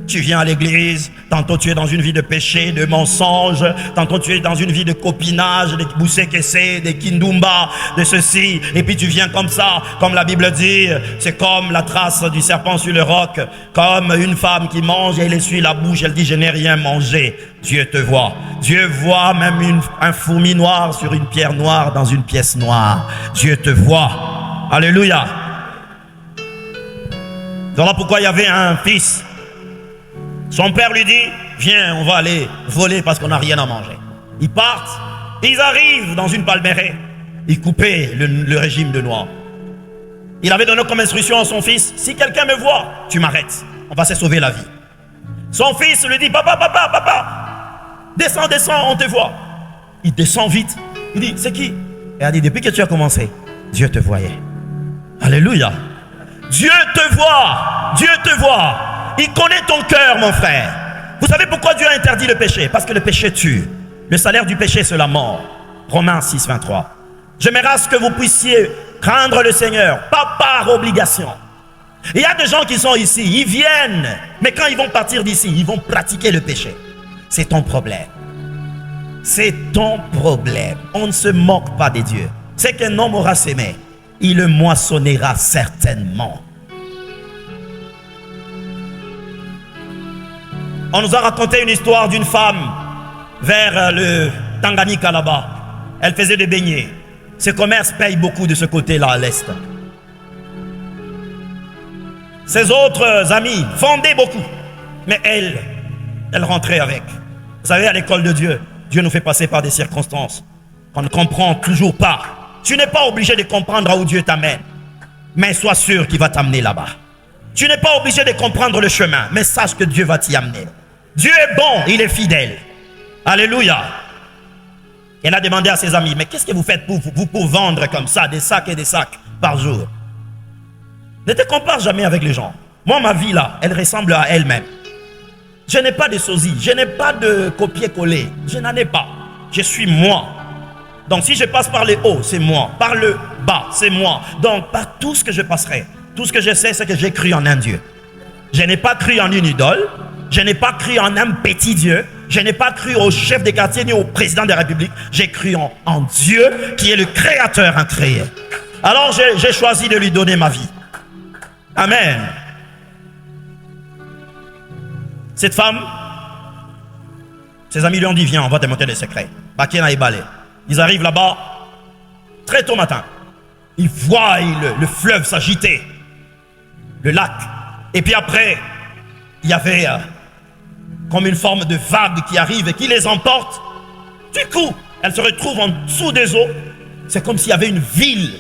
Tu viens à l'église, tantôt tu es dans une vie de péché, de mensonge, tantôt tu es dans une vie de copinage, de boussé-kessé, de kindumba, de ceci, et puis tu viens comme ça, comme la Bible dit, c'est comme la trace du serpent sur le roc, comme une femme qui mange et elle essuie la bouche, elle dit je n'ai rien mangé. Dieu te voit. Dieu voit même un fourmi noir sur une pierre noire dans une pièce noire. Dieu te voit. Alléluia. Voilà pourquoi il y avait un fils. Son père lui dit, viens, on va aller voler parce qu'on n'a rien à manger. Ils partent, ils arrivent dans une palmeraie. Ils coupaient le régime de noix. Il avait donné comme instruction à son fils, si quelqu'un me voit, tu m'arrêtes, on va se sauver la vie. Son fils lui dit, papa, descends, on te voit. Il descend vite, il dit, c'est qui? Et elle dit, depuis que tu as commencé, Dieu te voyait. Alléluia. Dieu te voit, Dieu te voit. Il connaît ton cœur, mon frère. Vous savez pourquoi Dieu a interdit le péché? Parce que le péché tue. Le salaire du péché, c'est la mort. Romains 6, 23. J'aimerais à ce que vous puissiez craindre le Seigneur, pas par obligation. Il y a des gens qui sont ici, ils viennent, mais quand ils vont partir d'ici, ils vont pratiquer le péché. C'est ton problème. C'est ton problème. On ne se moque pas des dieux. C'est qu'un homme aura sémé, il le moissonnera certainement. On nous a raconté une histoire d'une femme vers le Tanganyika là-bas. Elle faisait des beignets. Ses commerces payent beaucoup de ce côté-là à l'est. Ses autres amis vendaient beaucoup. Mais elle rentrait avec. Vous savez, à l'école de Dieu, Dieu nous fait passer par des circonstances. qu'on ne comprend toujours pas. Tu n'es pas obligé de comprendre où Dieu t'amène, mais sois sûr qu'il va t'amener là-bas. Tu n'es pas obligé de comprendre le chemin, mais sache que Dieu va t'y amener. Dieu est bon, il est fidèle. Alléluia. Elle a demandé à ses amis, mais qu'est-ce que vous faites pour vendre comme ça des sacs et des sacs par jour? Ne te compare jamais avec les gens. Moi, ma vie là, elle ressemble à elle-même. Je n'ai pas de sosie, je n'ai pas de copier-coller, je n'en ai pas. Je suis moi. Donc si je passe par le haut, c'est moi. Par le bas, c'est moi. Donc par tout ce que je passerai, tout ce que je sais, c'est que j'ai cru en un Dieu. Je n'ai pas cru en une idole. Je n'ai pas cru en un petit Dieu. Je n'ai pas cru au chef des quartiers ni au président de la République. J'ai cru en Dieu qui est le créateur incréé. Alors j'ai choisi de lui donner ma vie. Amen. Cette femme, ses amis lui ont dit, viens, on va te montrer des secrets. Bakena et Balé. Ils arrivent là-bas, très tôt matin. Ils voient le fleuve s'agiter, le lac. Et puis après, il y avait comme une forme de vague qui arrive et qui les emporte. Du coup, elles se retrouvent en dessous des eaux. C'est comme s'il y avait une ville,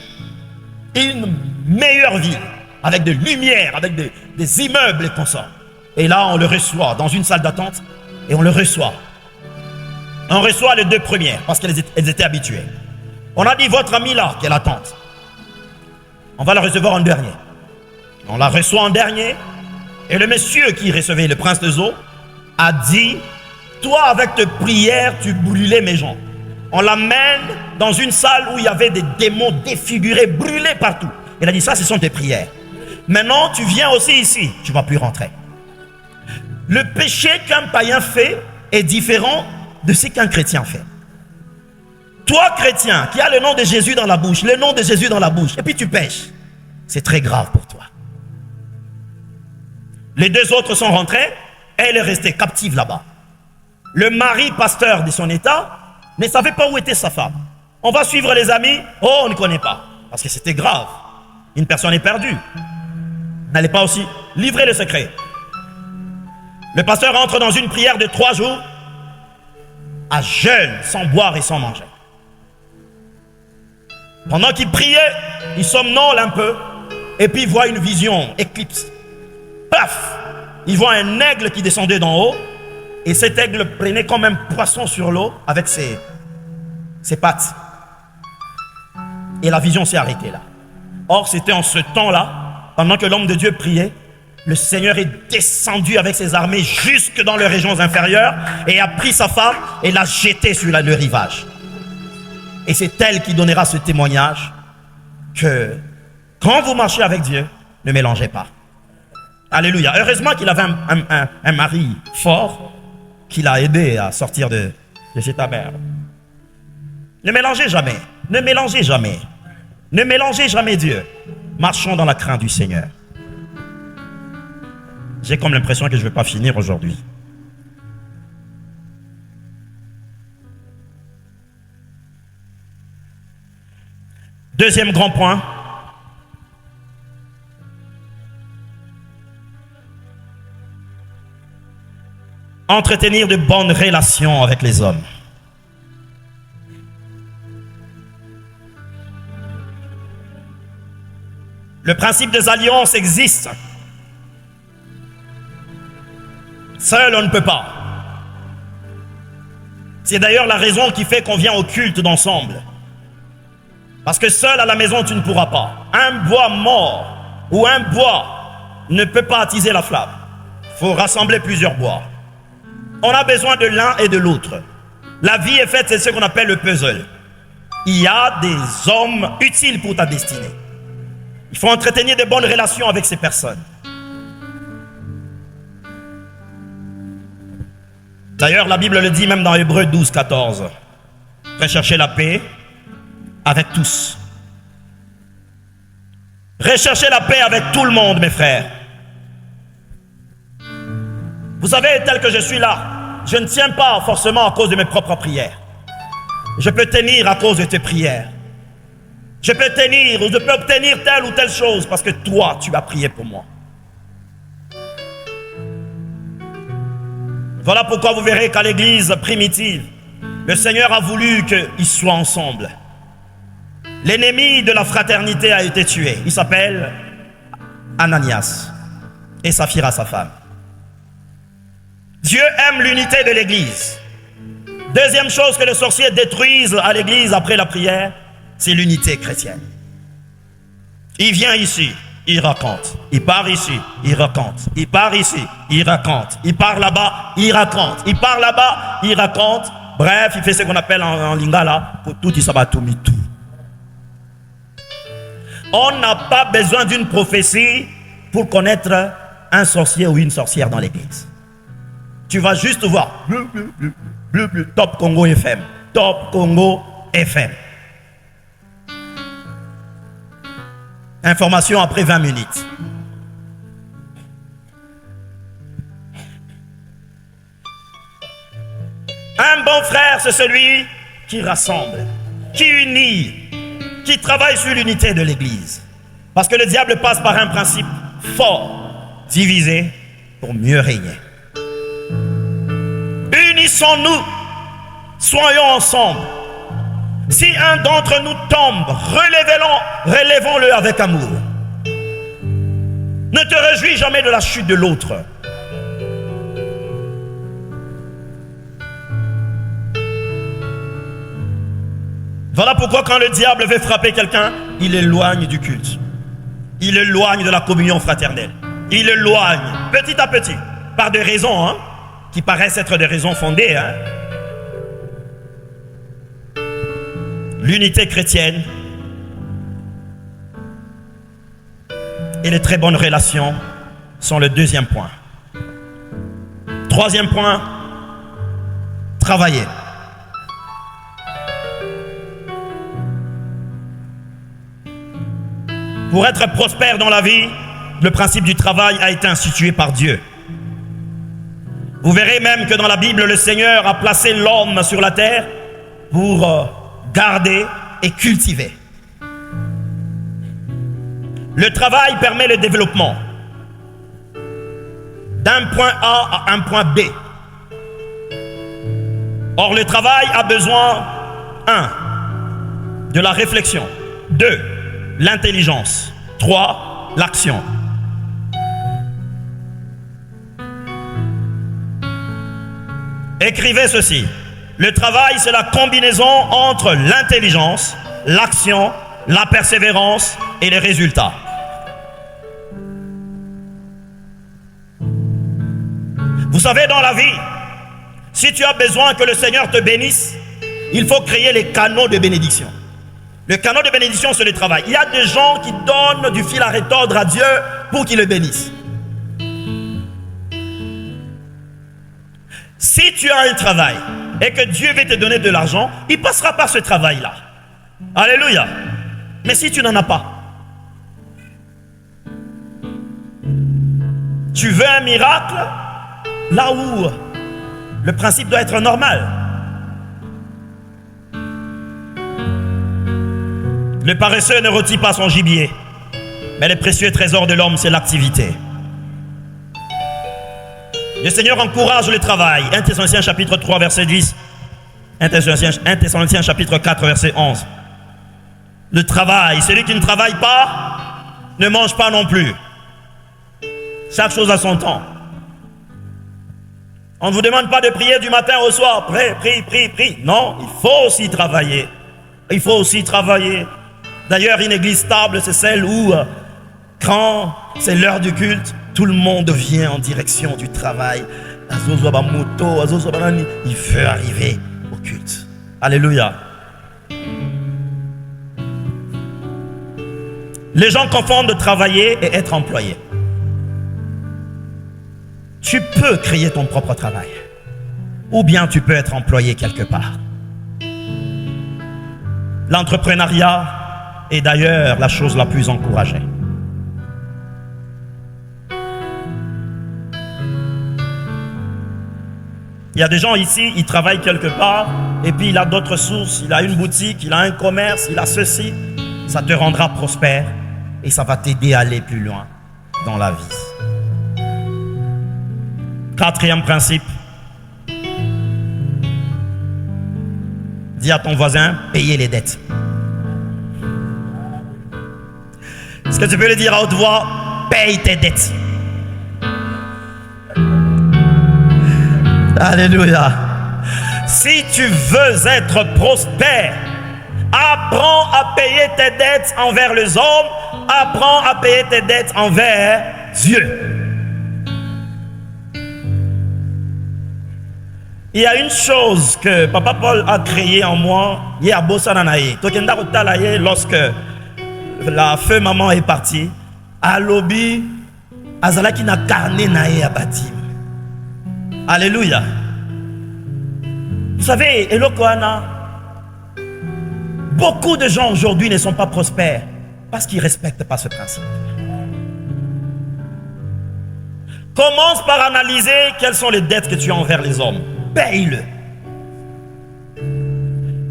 une meilleure ville, avec de lumière, avec des immeubles et consorts. Et là, on le reçoit dans une salle d'attente et on le reçoit. On reçoit les deux premières parce qu'elles étaient habituées. On a dit, votre amie là, qui est la tante, on va la recevoir en dernier. On la reçoit en dernier. Et le monsieur qui recevait le prince des eaux a dit, toi avec tes prières, tu brûlais mes gens. On l'amène dans une salle où il y avait des démons défigurés, brûlés partout. Il a dit, ça, ce sont tes prières. Maintenant, tu viens aussi ici, tu ne vas plus rentrer. Le péché qu'un païen fait est différent de ce qu'un chrétien fait. Toi, chrétien, qui as le nom de Jésus dans la bouche, le nom de Jésus dans la bouche, et puis tu pêches, c'est très grave pour toi. Les deux autres sont rentrés, elle est restée captive là-bas. Le mari pasteur de son état ne savait pas où était sa femme. On va suivre les amis, oh, on ne connaît pas, parce que c'était grave. Une personne est perdue. N'allez pas aussi livrer le secret. Le pasteur entre dans une prière de 3 jours, à jeûne, sans boire et sans manger. Pendant qu'il priait, il somnole un peu, et puis il voit une vision, éclipse. Paf! Il voit un aigle qui descendait d'en haut, et cet aigle prenait comme un poisson sur l'eau avec ses pattes. Et la vision s'est arrêtée là. Or, c'était en ce temps-là, pendant que l'homme de Dieu priait, le Seigneur est descendu avec ses armées jusque dans les régions inférieures et a pris sa femme et l'a jetée sur le rivage. Et c'est elle qui donnera ce témoignage que quand vous marchez avec Dieu, ne mélangez pas. Alléluia. Heureusement qu'il avait un mari fort qui l'a aidé à sortir de cette affaire. Ne mélangez jamais. Ne mélangez jamais. Ne mélangez jamais Dieu. Marchons dans la crainte du Seigneur. J'ai comme l'impression que je ne vais pas finir aujourd'hui. Deuxième grand point. Entretenir de bonnes relations avec les hommes. Le principe des alliances existe. Seul, on ne peut pas. C'est d'ailleurs la raison qui fait qu'on vient au culte d'ensemble. Parce que seul à la maison, tu ne pourras pas. Un bois mort ou un bois ne peut pas attiser la flamme. Il faut rassembler plusieurs bois. On a besoin de l'un et de l'autre. La vie est faite, c'est ce qu'on appelle le puzzle. Il y a des hommes utiles pour ta destinée. Il faut entretenir de bonnes relations avec ces personnes. D'ailleurs, la Bible le dit même dans Hébreux 12, 14. Recherchez la paix avec tous. Recherchez la paix avec tout le monde, mes frères. Vous savez, tel que je suis là, je ne tiens pas forcément à cause de mes propres prières. Je peux tenir à cause de tes prières. Je peux tenir ou je peux obtenir telle ou telle chose parce que toi, tu as prié pour moi. Voilà pourquoi vous verrez qu'à l'église primitive, Le Seigneur a voulu qu'ils soient ensemble. L'ennemi de la fraternité a été tué. Il s'appelle Ananias et Saphira, sa femme. Dieu aime l'unité de l'église. Deuxième chose que les sorciers détruisent à l'église après la prière, c'est l'unité chrétienne. Il vient ici, il raconte. Il part ici, il raconte. Il part ici, il raconte. Il part là-bas, il raconte. Il part là-bas, il raconte. Bref, il fait ce qu'on appelle en lingala, pour tout, il s'abat tout, tout. On n'a pas besoin d'une prophétie pour connaître un sorcier ou une sorcière dans l'église. Tu vas juste voir. Top Congo FM. Top Congo FM. Information après 20 minutes. Un bon frère, c'est celui qui rassemble, qui unit, qui travaille sur l'unité de l'église. Parce que le diable passe par un principe fort, diviser pour mieux régner. Unissons-nous, soyons ensemble. Si un d'entre nous tombe, relevons-le avec amour. Ne te réjouis jamais de la chute de l'autre. Voilà pourquoi quand le diable veut frapper quelqu'un, il l'éloigne du culte. Il l'éloigne de la communion fraternelle. Il l'éloigne petit à petit, par des raisons qui paraissent être des raisons fondées. L'unité chrétienne et les très bonnes relations sont le deuxième point. Troisième point, travailler. Pour être prospère dans la vie, le principe du travail a été institué par Dieu. Vous verrez même que dans la Bible, le Seigneur a placé l'homme sur la terre pour garder et cultiver. Le travail permet le développement d'un point A à un point B. Or, le travail a besoin 1. De la réflexion. 2. L'intelligence. 3. L'action. Écrivez ceci. Le travail, c'est la combinaison entre l'intelligence, l'action, la persévérance et les résultats. Vous savez, dans la vie, si tu as besoin que le Seigneur te bénisse, il faut créer les canaux de bénédiction. Le canal de bénédiction, c'est le travail. Il y a des gens qui donnent du fil à retordre à Dieu pour qu'il le bénisse. Si tu as un travail et que Dieu veut te donner de l'argent, il passera par ce travail-là. Alléluia. Mais si tu n'en as pas, tu veux un miracle là où le principe doit être normal. Le paresseux ne rôtit pas son gibier, mais le précieux trésor de l'homme, c'est l'activité. Le Seigneur encourage le travail. 1 Thessaloniciens chapitre 3 verset 10. 1 Thessaloniciens chapitre 4 verset 11. Le travail, celui qui ne travaille pas ne mange pas non plus. Chaque chose a son temps. On ne vous demande pas de prier du matin au soir. Prie. Non, il faut aussi travailler. Il faut aussi travailler. D'ailleurs, une église stable, c'est celle où, quand c'est l'heure du culte, tout le monde vient en direction du travail. Il veut arriver au culte. Alléluia. Les gens confondent travailler et être employé. Tu peux créer ton propre travail. Ou bien tu peux être employé quelque part. L'entrepreneuriat est d'ailleurs la chose la plus encouragée. Il y a des gens ici, ils travaillent quelque part, et puis il a d'autres sources, il a une boutique, il a un commerce, il a ceci. Ça te rendra prospère et ça va t'aider à aller plus loin dans la vie. Quatrième principe. Dis à ton voisin, payez les dettes. Est-ce que tu peux le dire à haute voix? Paye tes dettes. Alléluia. Si tu veux être prospère, apprends à payer tes dettes envers les hommes, apprends à payer tes dettes envers Dieu. Il y a une chose que Papa Paul a créée en moi, lorsque la feu maman est partie, à l'obi, azalaki na carnet nae abatim. Alléluia. Vous savez, Elokoana, beaucoup de gens aujourd'hui ne sont pas prospères parce qu'ils ne respectent pas ce principe. Commence par analyser quelles sont les dettes que tu as envers les hommes. Paye-le.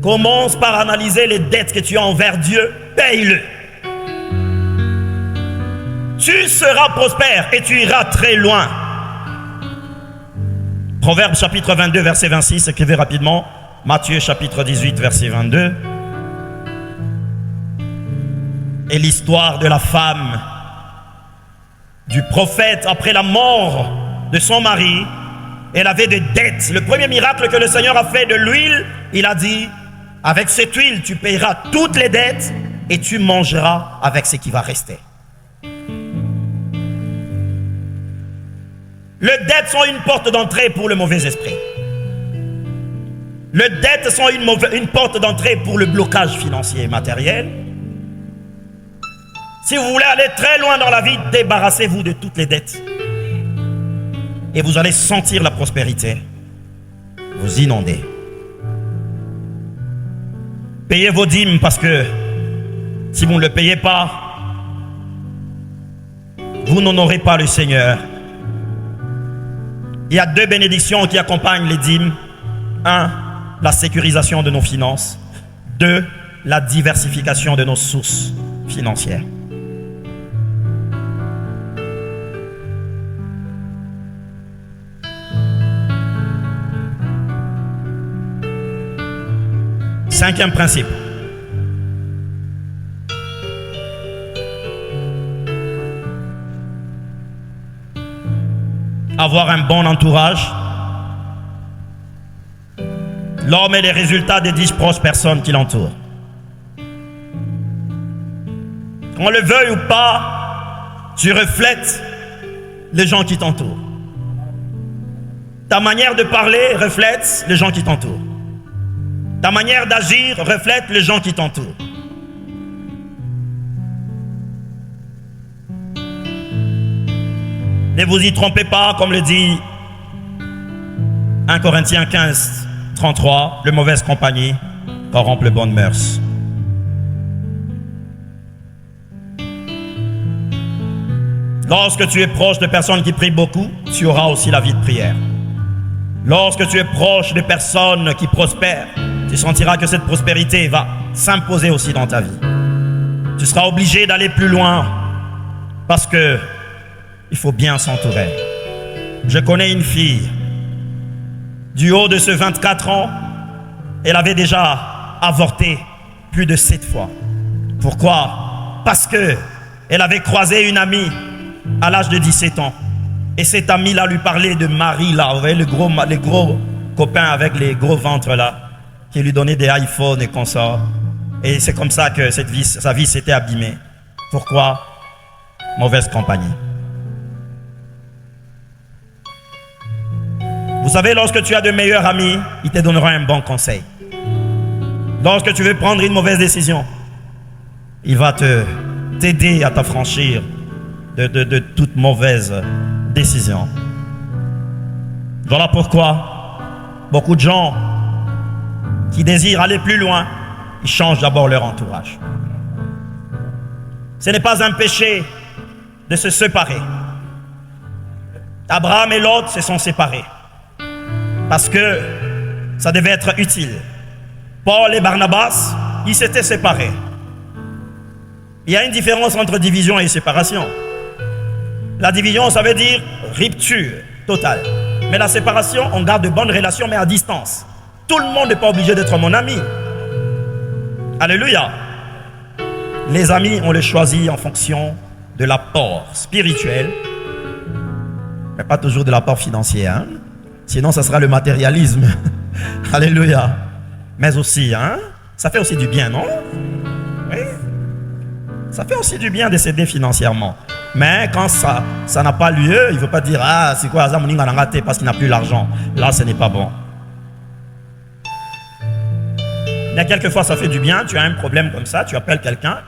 Commence par analyser les dettes que tu as envers Dieu. Paye-le. Tu seras prospère et tu iras très loin. Proverbe chapitre 22, verset 26, écrivez rapidement. Matthieu chapitre 18, verset 22. Et l'histoire de la femme du prophète après la mort de son mari. Elle avait des dettes. Le premier miracle que le Seigneur a fait de l'huile, il a dit, avec cette huile, tu payeras toutes les dettes et tu mangeras avec ce qui va rester. Les dettes sont une porte d'entrée pour le mauvais esprit. Les dettes sont une porte d'entrée pour le blocage financier et matériel. Si vous voulez aller très loin dans la vie, débarrassez-vous de toutes les dettes. Et vous allez sentir la prospérité vous inonder. Payez vos dîmes parce que si vous ne le payez pas, vous n'honorez pas le Seigneur. Il y a deux bénédictions qui accompagnent les dîmes. 1, la sécurisation de nos finances. 2, la diversification de nos sources financières. Cinquième principe. Avoir un bon entourage. L'homme est le résultat des 10 proches personnes qui l'entourent. Qu'on le veuille ou pas, tu reflètes les gens qui t'entourent. Ta manière de parler reflète les gens qui t'entourent. Ta manière d'agir reflète les gens qui t'entourent. Ne vous y trompez pas, comme le dit 1 Corinthiens 15, 33, le mauvaise compagnie corrompt les bonnes mœurs. Lorsque tu es proche de personnes qui prient beaucoup, tu auras aussi la vie de prière. Lorsque tu es proche de personnes qui prospèrent, tu sentiras que cette prospérité va s'imposer aussi dans ta vie. Tu seras obligé d'aller plus loin parce que il faut bien s'entourer. Je connais une fille, du haut de ce 24 ans, elle avait déjà avorté plus de 7 fois. Pourquoi? Parce que elle avait croisé une amie à l'âge de 17 ans. Et cette amie-là lui parlait de Marie, là, vous voyez, les gros copains avec les gros ventres là, qui lui donnaient des iPhones et consorts. Et c'est comme ça que sa vie s'était abîmée. Pourquoi? Mauvaise compagnie. Vous savez, lorsque tu as de meilleurs amis, ils te donneront un bon conseil. Lorsque tu veux prendre une mauvaise décision, il va t'aider à t'affranchir de toute mauvaise décision. Voilà pourquoi beaucoup de gens qui désirent aller plus loin, ils changent d'abord leur entourage. Ce n'est pas un péché de se séparer. Abraham et Lot se sont séparés parce que ça devait être utile. Paul et Barnabas, ils s'étaient séparés. Il y a une différence entre division et séparation. La division, ça veut dire rupture totale. Mais la séparation, on garde de bonnes relations, mais à distance. Tout le monde n'est pas obligé d'être mon ami. Alléluia. Les amis, on les choisit en fonction de l'apport spirituel, mais pas toujours de l'apport financier. Hein? Sinon, ça sera le matérialisme. Alléluia. Mais aussi, hein? Ça fait aussi du bien, non? Oui. Ça fait aussi du bien de s'aider financièrement. Mais quand ça n'a pas lieu, il ne faut pas dire, ah, c'est quoi, ça, mon a raté parce qu'il n'a plus l'argent. Là, ce n'est pas bon. Il y a quelquefois, ça fait du bien, tu as un problème comme ça, tu appelles quelqu'un,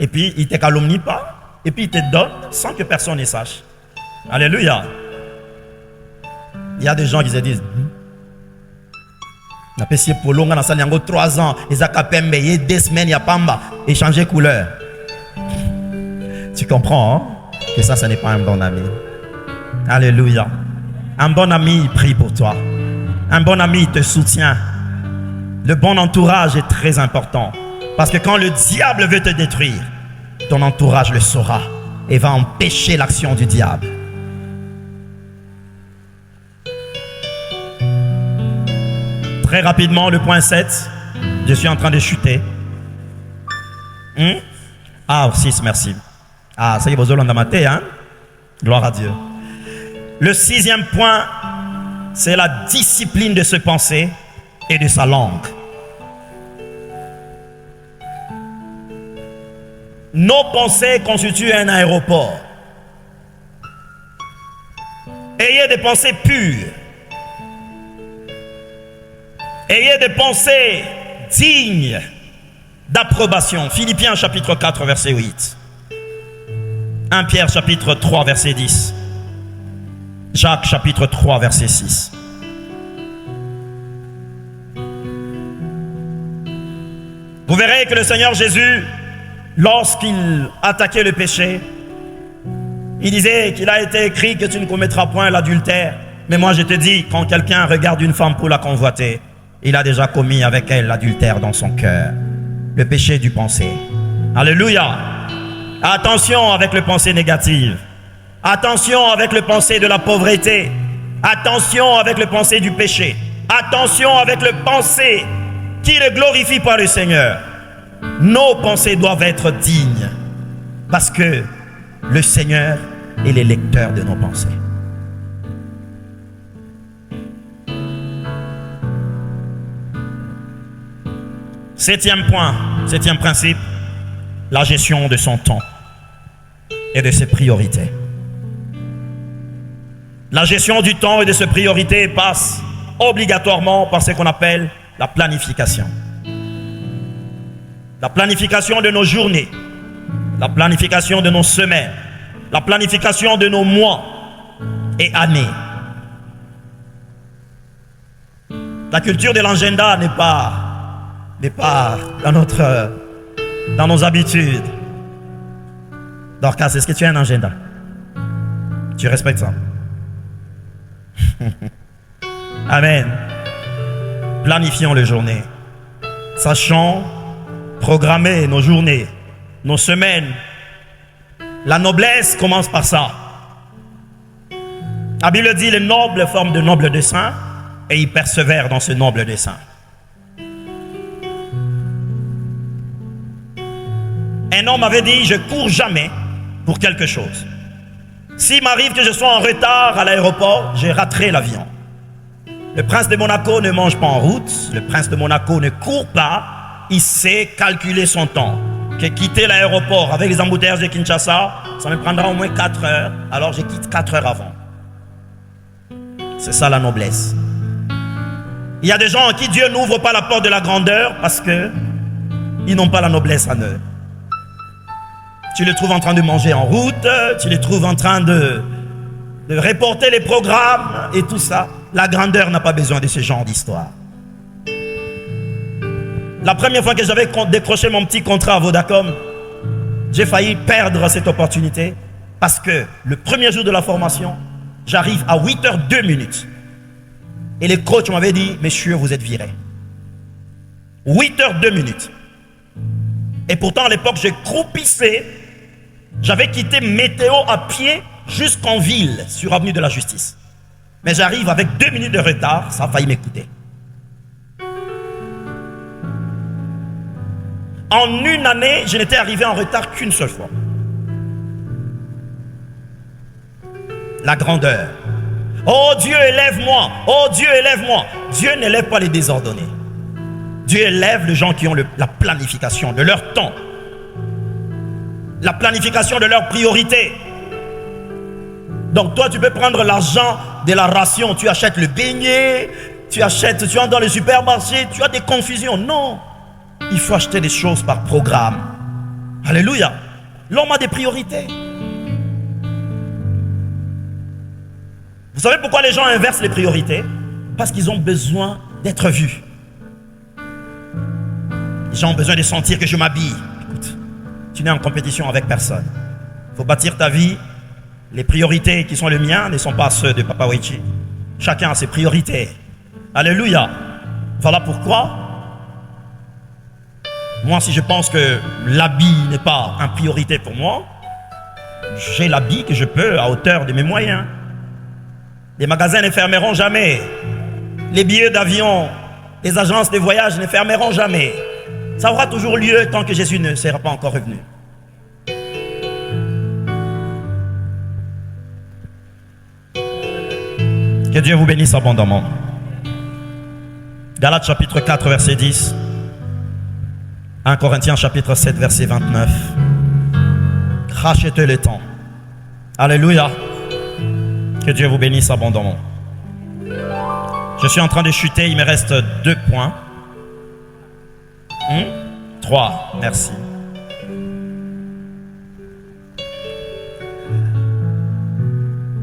et puis il ne te calomnie pas, et puis il te donne sans que personne ne sache. Alléluia. Il y a des gens qui se disent, on a passé pour long, on a sali 3 ans, ils ont payé 2 semaines, il y a pas et changer couleur. Tu comprends hein? Que ça, ce n'est pas un bon ami. Alléluia. Un bon ami, il prie pour toi. Un bon ami, il te soutient. Le bon entourage est très important. Parce que quand le diable veut te détruire, ton entourage le saura et va empêcher l'action du diable. Très rapidement, le point 7. Je suis en train de chuter. Ah, 6, merci. Ah, ça y est, vous avez maté, hein? Gloire à Dieu. Le 6e point, c'est la discipline de se penser et de sa langue. Nos pensées constituent un aéroport. Ayez des pensées pures. Ayez des pensées dignes d'approbation. Philippiens chapitre 4, verset 8. 1 Pierre chapitre 3, verset 10. Jacques chapitre 3, verset 6. Vous verrez que le Seigneur Jésus, lorsqu'il attaquait le péché, il disait qu'il a été écrit que tu ne commettras point l'adultère. Mais moi je te dis, quand quelqu'un regarde une femme pour la convoiter, il a déjà commis avec elle l'adultère dans son cœur. Le péché du penser. Alléluia. Attention avec le pensée négative. Attention avec le pensée de la pauvreté. Attention avec le pensée du péché. Attention avec le pensée qui ne glorifie pas le Seigneur. Nos pensées doivent être dignes. Parce que le Seigneur est le lecteur de nos pensées. Septième point, septième principe, la gestion de son temps et de ses priorités. La gestion du temps et de ses priorités passe obligatoirement par ce qu'on appelle la planification. La planification de nos journées, la planification de nos semaines, la planification de nos mois et années. La culture de l'agenda n'est pas dans nos habitudes. Dorcas, est-ce que tu as un agenda? Tu respectes ça? Amen. Planifions les journées. Sachons programmer nos journées, nos semaines. La noblesse commence par ça. La Bible dit les nobles forment de nobles desseins et ils persévèrent dans ce noble dessein. Un homme avait dit, je cours jamais pour quelque chose. S'il m'arrive que je sois en retard à l'aéroport, je raterai l'avion. Le prince de Monaco ne mange pas en route. Le prince de Monaco ne court pas. Il sait calculer son temps. Que quitter l'aéroport avec les embouteillages de Kinshasa, ça me prendra au moins 4 heures. Alors je quitte 4 heures avant. C'est ça la noblesse. Il y a des gens en qui Dieu n'ouvre pas la porte de la grandeur parce qu'ils n'ont pas la noblesse en eux. Tu les trouves en train de manger en route, tu les trouves en train de reporter les programmes et tout ça. La grandeur n'a pas besoin de ce genre d'histoire. La première fois que j'avais décroché mon petit contrat à Vodacom, j'ai failli perdre cette opportunité parce que le premier jour de la formation, j'arrive à 8h02. Et les coachs m'avaient dit, messieurs, vous êtes virés. 8h02. Et pourtant, à l'époque, je croupissais. J'avais quitté Météo à pied jusqu'en ville, sur Avenue de la Justice. Mais j'arrive avec 2 minutes de retard, ça a failli m'écouter. En une année, je n'étais arrivé en retard qu'une seule fois. La grandeur. Oh Dieu, élève-moi. Oh Dieu, élève-moi. Dieu n'élève pas les désordonnés. Dieu élève les gens qui ont la planification de leur temps. La planification de leurs priorités. Donc toi, tu peux prendre l'argent de la ration. Tu achètes le beignet, tu vas dans le supermarché, tu as des confusions. Non. Il faut acheter des choses par programme. Alléluia. L'homme a des priorités. Vous savez pourquoi les gens inversent les priorités? Parce qu'ils ont besoin d'être vus. Les gens ont besoin de sentir que je m'habille. Écoute, tu n'es en compétition avec personne. Il faut bâtir ta vie. Les priorités qui sont les miennes ne sont pas ceux de Papa Wechi. Chacun a ses priorités. Alléluia. Voilà pourquoi, moi, si je pense que l'habit n'est pas une priorité pour moi, j'ai l'habit que je peux à hauteur de mes moyens. Les magasins ne fermeront jamais. Les billets d'avion, les agences de voyage ne fermeront jamais. Ça aura toujours lieu tant que Jésus ne sera pas encore revenu. Que Dieu vous bénisse abondamment. Galates chapitre 4 verset 10. 1 Corinthiens chapitre 7 verset 29. Rachetez le temps. Alléluia. Que Dieu vous bénisse abondamment. Je suis en train de chuter, il me reste 2 points. 3, merci.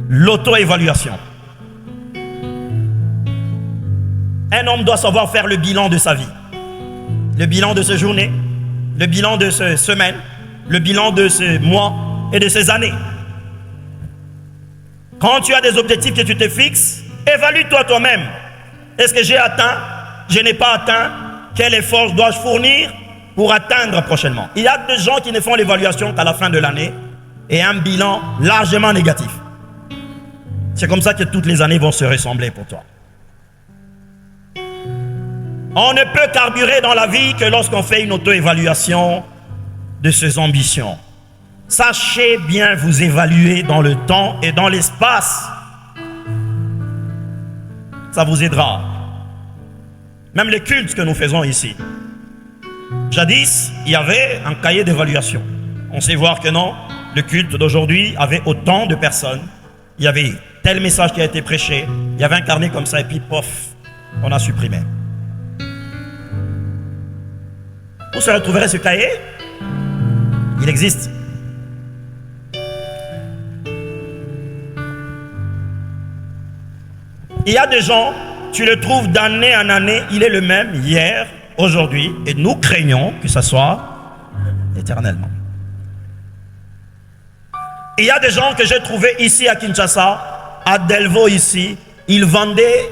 L'auto-évaluation. Un homme doit savoir faire le bilan de sa vie. Le bilan de cette journée, le bilan de cette semaine, le bilan de ce mois et de ces années. Quand tu as des objectifs que tu te fixes, évalue-toi toi-même. Est-ce que j'ai atteint? Je n'ai pas atteint? Quel effort dois-je fournir pour atteindre prochainement? Il y a des gens qui ne font l'évaluation qu'à la fin de l'année et un bilan largement négatif. C'est comme ça que toutes les années vont se ressembler pour toi. On ne peut carburer dans la vie que lorsqu'on fait une auto-évaluation de ses ambitions. Sachez bien vous évaluer dans le temps et dans l'espace. Ça vous aidera. Même les cultes que nous faisons ici. Jadis, il y avait un cahier d'évaluation. On sait voir que non, le culte d'aujourd'hui avait autant de personnes. Il y avait tel message qui a été prêché. Il y avait un carnet comme ça et puis pof, on a supprimé. Où se retrouverait ce cahier? Il existe. Il y a des gens, tu le trouves d'année en année, il est le même hier, aujourd'hui, et nous craignons que ce soit éternellement. Il y a des gens que j'ai trouvés ici à Kinshasa, à Delvaux ici, ils vendaient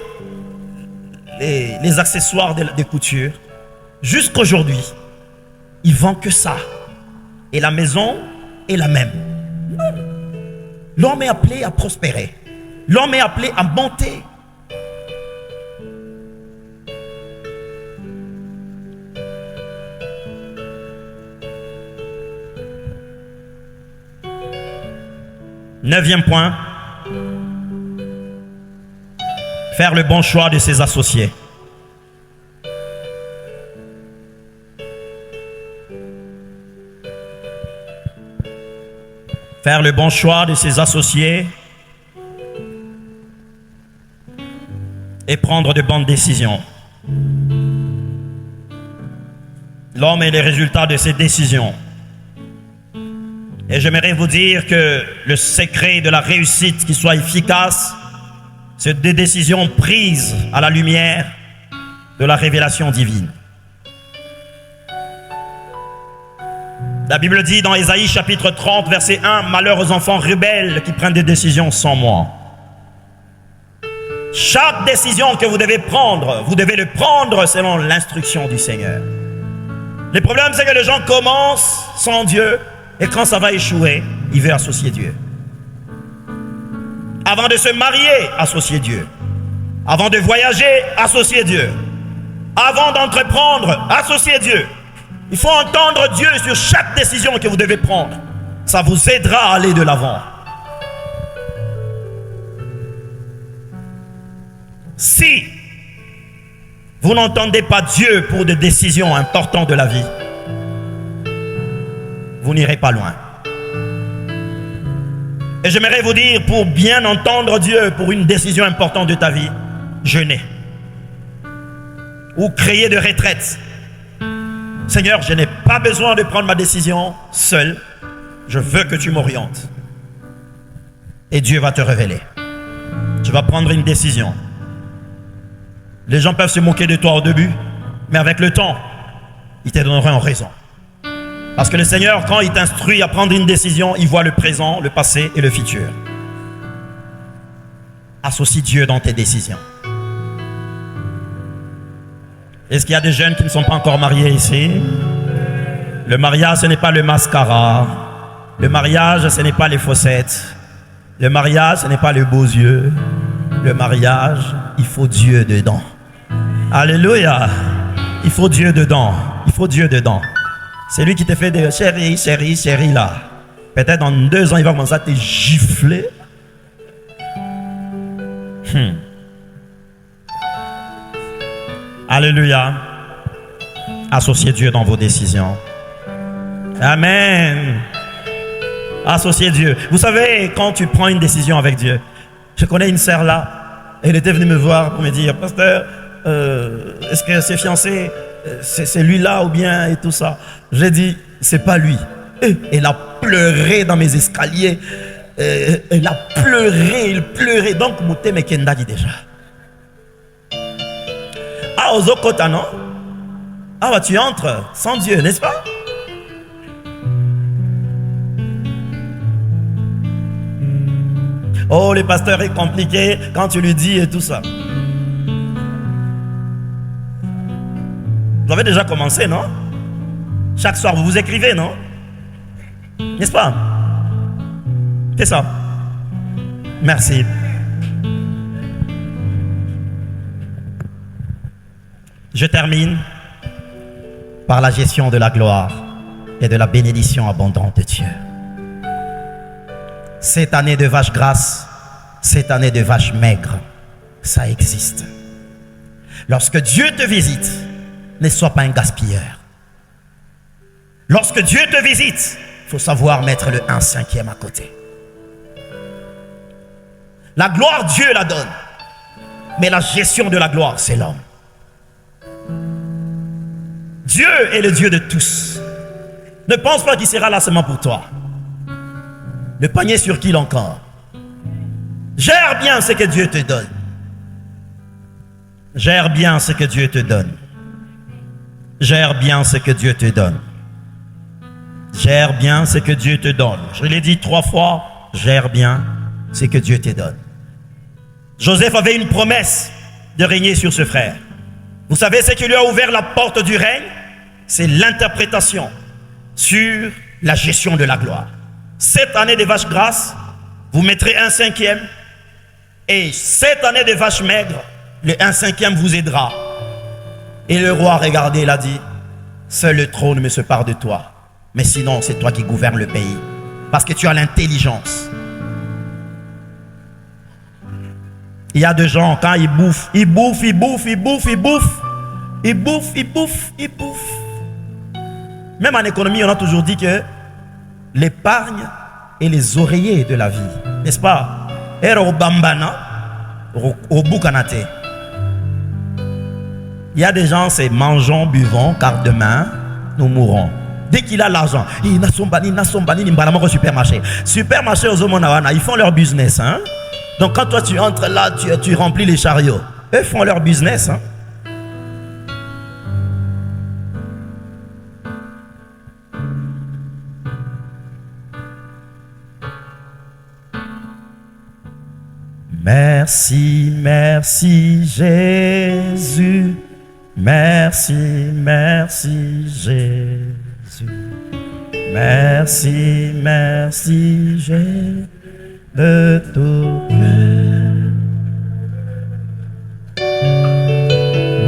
les accessoires de couture. Jusqu'aujourd'hui, ils ne vendent que ça. Et la maison est la même. L'homme est appelé à prospérer. L'homme est appelé à monter. Neuvième point, faire le bon choix de ses associés. Faire le bon choix de ses associés et prendre de bonnes décisions. L'homme est le résultat de ses décisions. Et j'aimerais vous dire que le secret de la réussite qui soit efficace, c'est des décisions prises à la lumière de la révélation divine. La Bible dit dans Ésaïe chapitre 30 verset 1, « Malheur aux enfants rebelles qui prennent des décisions sans moi. » Chaque décision que vous devez le prendre selon l'instruction du Seigneur. Le problème, c'est que les gens commencent sans Dieu et quand ça va échouer, ils veulent associer Dieu. Avant de se marier, associer Dieu. Avant de voyager, associer Dieu. Avant d'entreprendre, associer Dieu. Il faut entendre Dieu sur chaque décision que vous devez prendre. Ça vous aidera à aller de l'avant. Si vous n'entendez pas Dieu pour des décisions importantes de la vie, vous n'irez pas loin. Et j'aimerais vous dire, pour bien entendre Dieu pour une décision importante de ta vie, jeûnez. Ou créer de retraite. Seigneur, je n'ai pas besoin de prendre ma décision seul. Je veux que tu m'orientes. Et Dieu va te révéler. Tu vas prendre une décision. Les gens peuvent se moquer de toi au début, mais avec le temps, ils te donneront raison. Parce que le Seigneur, quand il t'instruit à prendre une décision, il voit le présent, le passé et le futur. Associe Dieu dans tes décisions. Est-ce qu'il y a des jeunes qui ne sont pas encore mariés ici? Le mariage, ce n'est pas le mascara. Le mariage, ce n'est pas les fossettes. Le mariage, ce n'est pas les beaux yeux. Le mariage, il faut Dieu dedans. Alléluia. Il faut Dieu dedans. Il faut Dieu dedans. C'est lui qui te fait des chérie, chérie, chérie là. Peut-être dans 2 ans, il va commencer à te gifler. Alléluia. Associez Dieu dans vos décisions. Amen. Associez Dieu. Vous savez, quand tu prends une décision avec Dieu, je connais une sœur là, elle était venue me voir pour me dire, pasteur, est-ce que c'est fiancé, c'est lui là ou bien et tout ça. J'ai dit, c'est pas lui. Elle a pleuré dans mes escaliers. Elle a pleuré, il pleurait. Donc, Mouté Mekenda dit déjà. Ah, aux Okota, non? Ah, bah, tu entres sans Dieu, n'est-ce pas? Oh, le pasteur est compliqué quand tu lui dis et tout ça. Vous avez déjà commencé, non? Chaque soir, vous vous écrivez, non? N'est-ce pas? C'est ça. Merci. Je termine par la gestion de la gloire et de la bénédiction abondante de Dieu. Cette année de vache grasse, cette année de vache maigre, ça existe. Lorsque Dieu te visite, ne sois pas un gaspilleur. Lorsque Dieu te visite, il faut savoir mettre le 1/5 à côté. La gloire, Dieu la donne. Mais la gestion de la gloire, c'est l'homme. Dieu est le Dieu de tous. Ne pense pas qu'il sera là seulement pour toi. Le panier sur qui encore? Gère bien ce que Dieu te donne. Gère bien ce que Dieu te donne. Gère bien ce que Dieu te donne. Gère bien ce que Dieu te donne. Je l'ai dit 3 fois, gère bien ce que Dieu te donne. Joseph avait une promesse de régner sur ce frère. Vous savez ce qui lui a ouvert la porte du règne? C'est l'interprétation sur la gestion de la gloire. Cette année de vache grasse, vous mettrez 1/5. Et cette année de vache maigre, le 1/5 vous aidera. Et le roi, regardez, il a dit, seul le trône me sépare de toi. Mais sinon, c'est toi qui gouvernes le pays. Parce que tu as l'intelligence. Il y a des gens, quand ils bouffent, ils bouffent, ils bouffent, ils bouffent, ils bouffent. Ils bouffent, ils bouffent, ils bouffent. Même en économie, on a toujours dit que l'épargne est les oreillers de la vie. N'est-ce pas? Ero bambana, au boukanate. Il y a des gens, c'est mangeons, buvons, car demain, nous mourrons. Dès qu'il a l'argent, ils au supermarché. Supermarché aux Omonawana, ils font leur business. Hein? Donc quand toi tu entres là, tu remplis les chariots. Eux font leur business. Hein? Merci, merci Jésus. Merci, merci Jésus. Merci, merci Jésus de tout cœur.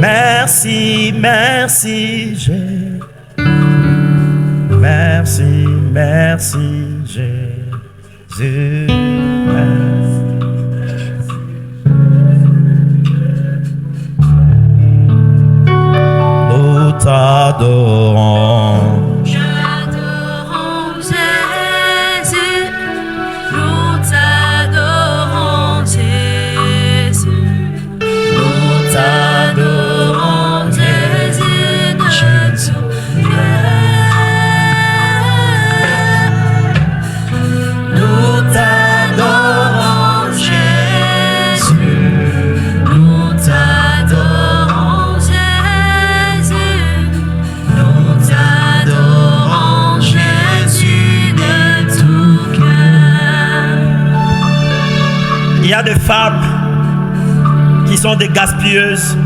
Merci, merci Jésus. Merci, merci Jésus. Nous t'adorons. J'adorons Jésus, nous t'adorons Jésus, nous t'adorons Jésus de tout cœur. Nous t'adorons Jésus, nous t'adorons Jésus, nous t'adorons Jésus de tout cœur. Il y a des femmes qui sont des gaspilleuses,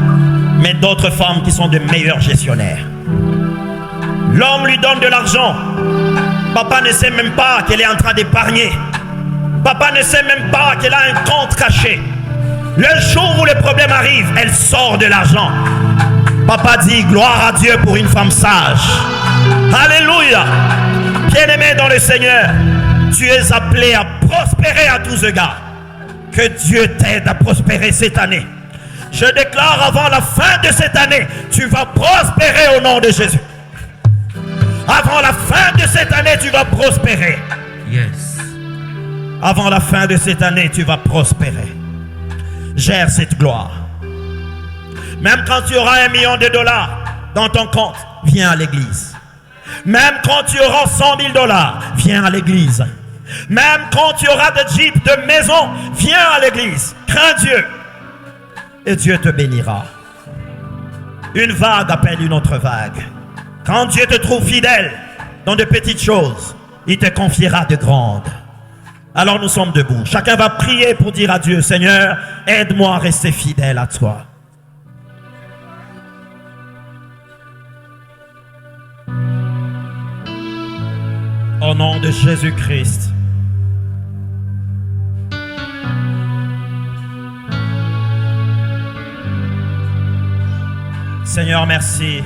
mais d'autres femmes qui sont de meilleurs gestionnaires. L'homme lui donne de l'argent. Papa ne sait même pas qu'elle est en train d'épargner. Papa ne sait même pas qu'elle a un compte caché. Le jour où le problème arrive, elle sort de l'argent. Papa dit gloire à Dieu pour une femme sage. Alléluia. Bien-aimé dans le Seigneur, tu es appelé à prospérer à tous égards. Que Dieu t'aide à prospérer cette année. Je déclare avant la fin de cette année, tu vas prospérer au nom de Jésus. Avant la fin de cette année, tu vas prospérer. Yes. Avant la fin de cette année, tu vas prospérer. Gère cette gloire. Même quand tu auras $1 million dans ton compte, viens à l'église. Même quand tu auras $100 000, viens à l'église. Même quand tu auras de jeep, de maison, viens à l'église. Crains Dieu. Et Dieu te bénira. Une vague appelle une autre vague. Quand Dieu te trouve fidèle dans de petites choses, il te confiera de grandes. Alors nous sommes debout. Chacun va prier pour dire à Dieu, Seigneur, aide-moi à rester fidèle à toi. Au nom de Jésus-Christ. Seigneur, merci.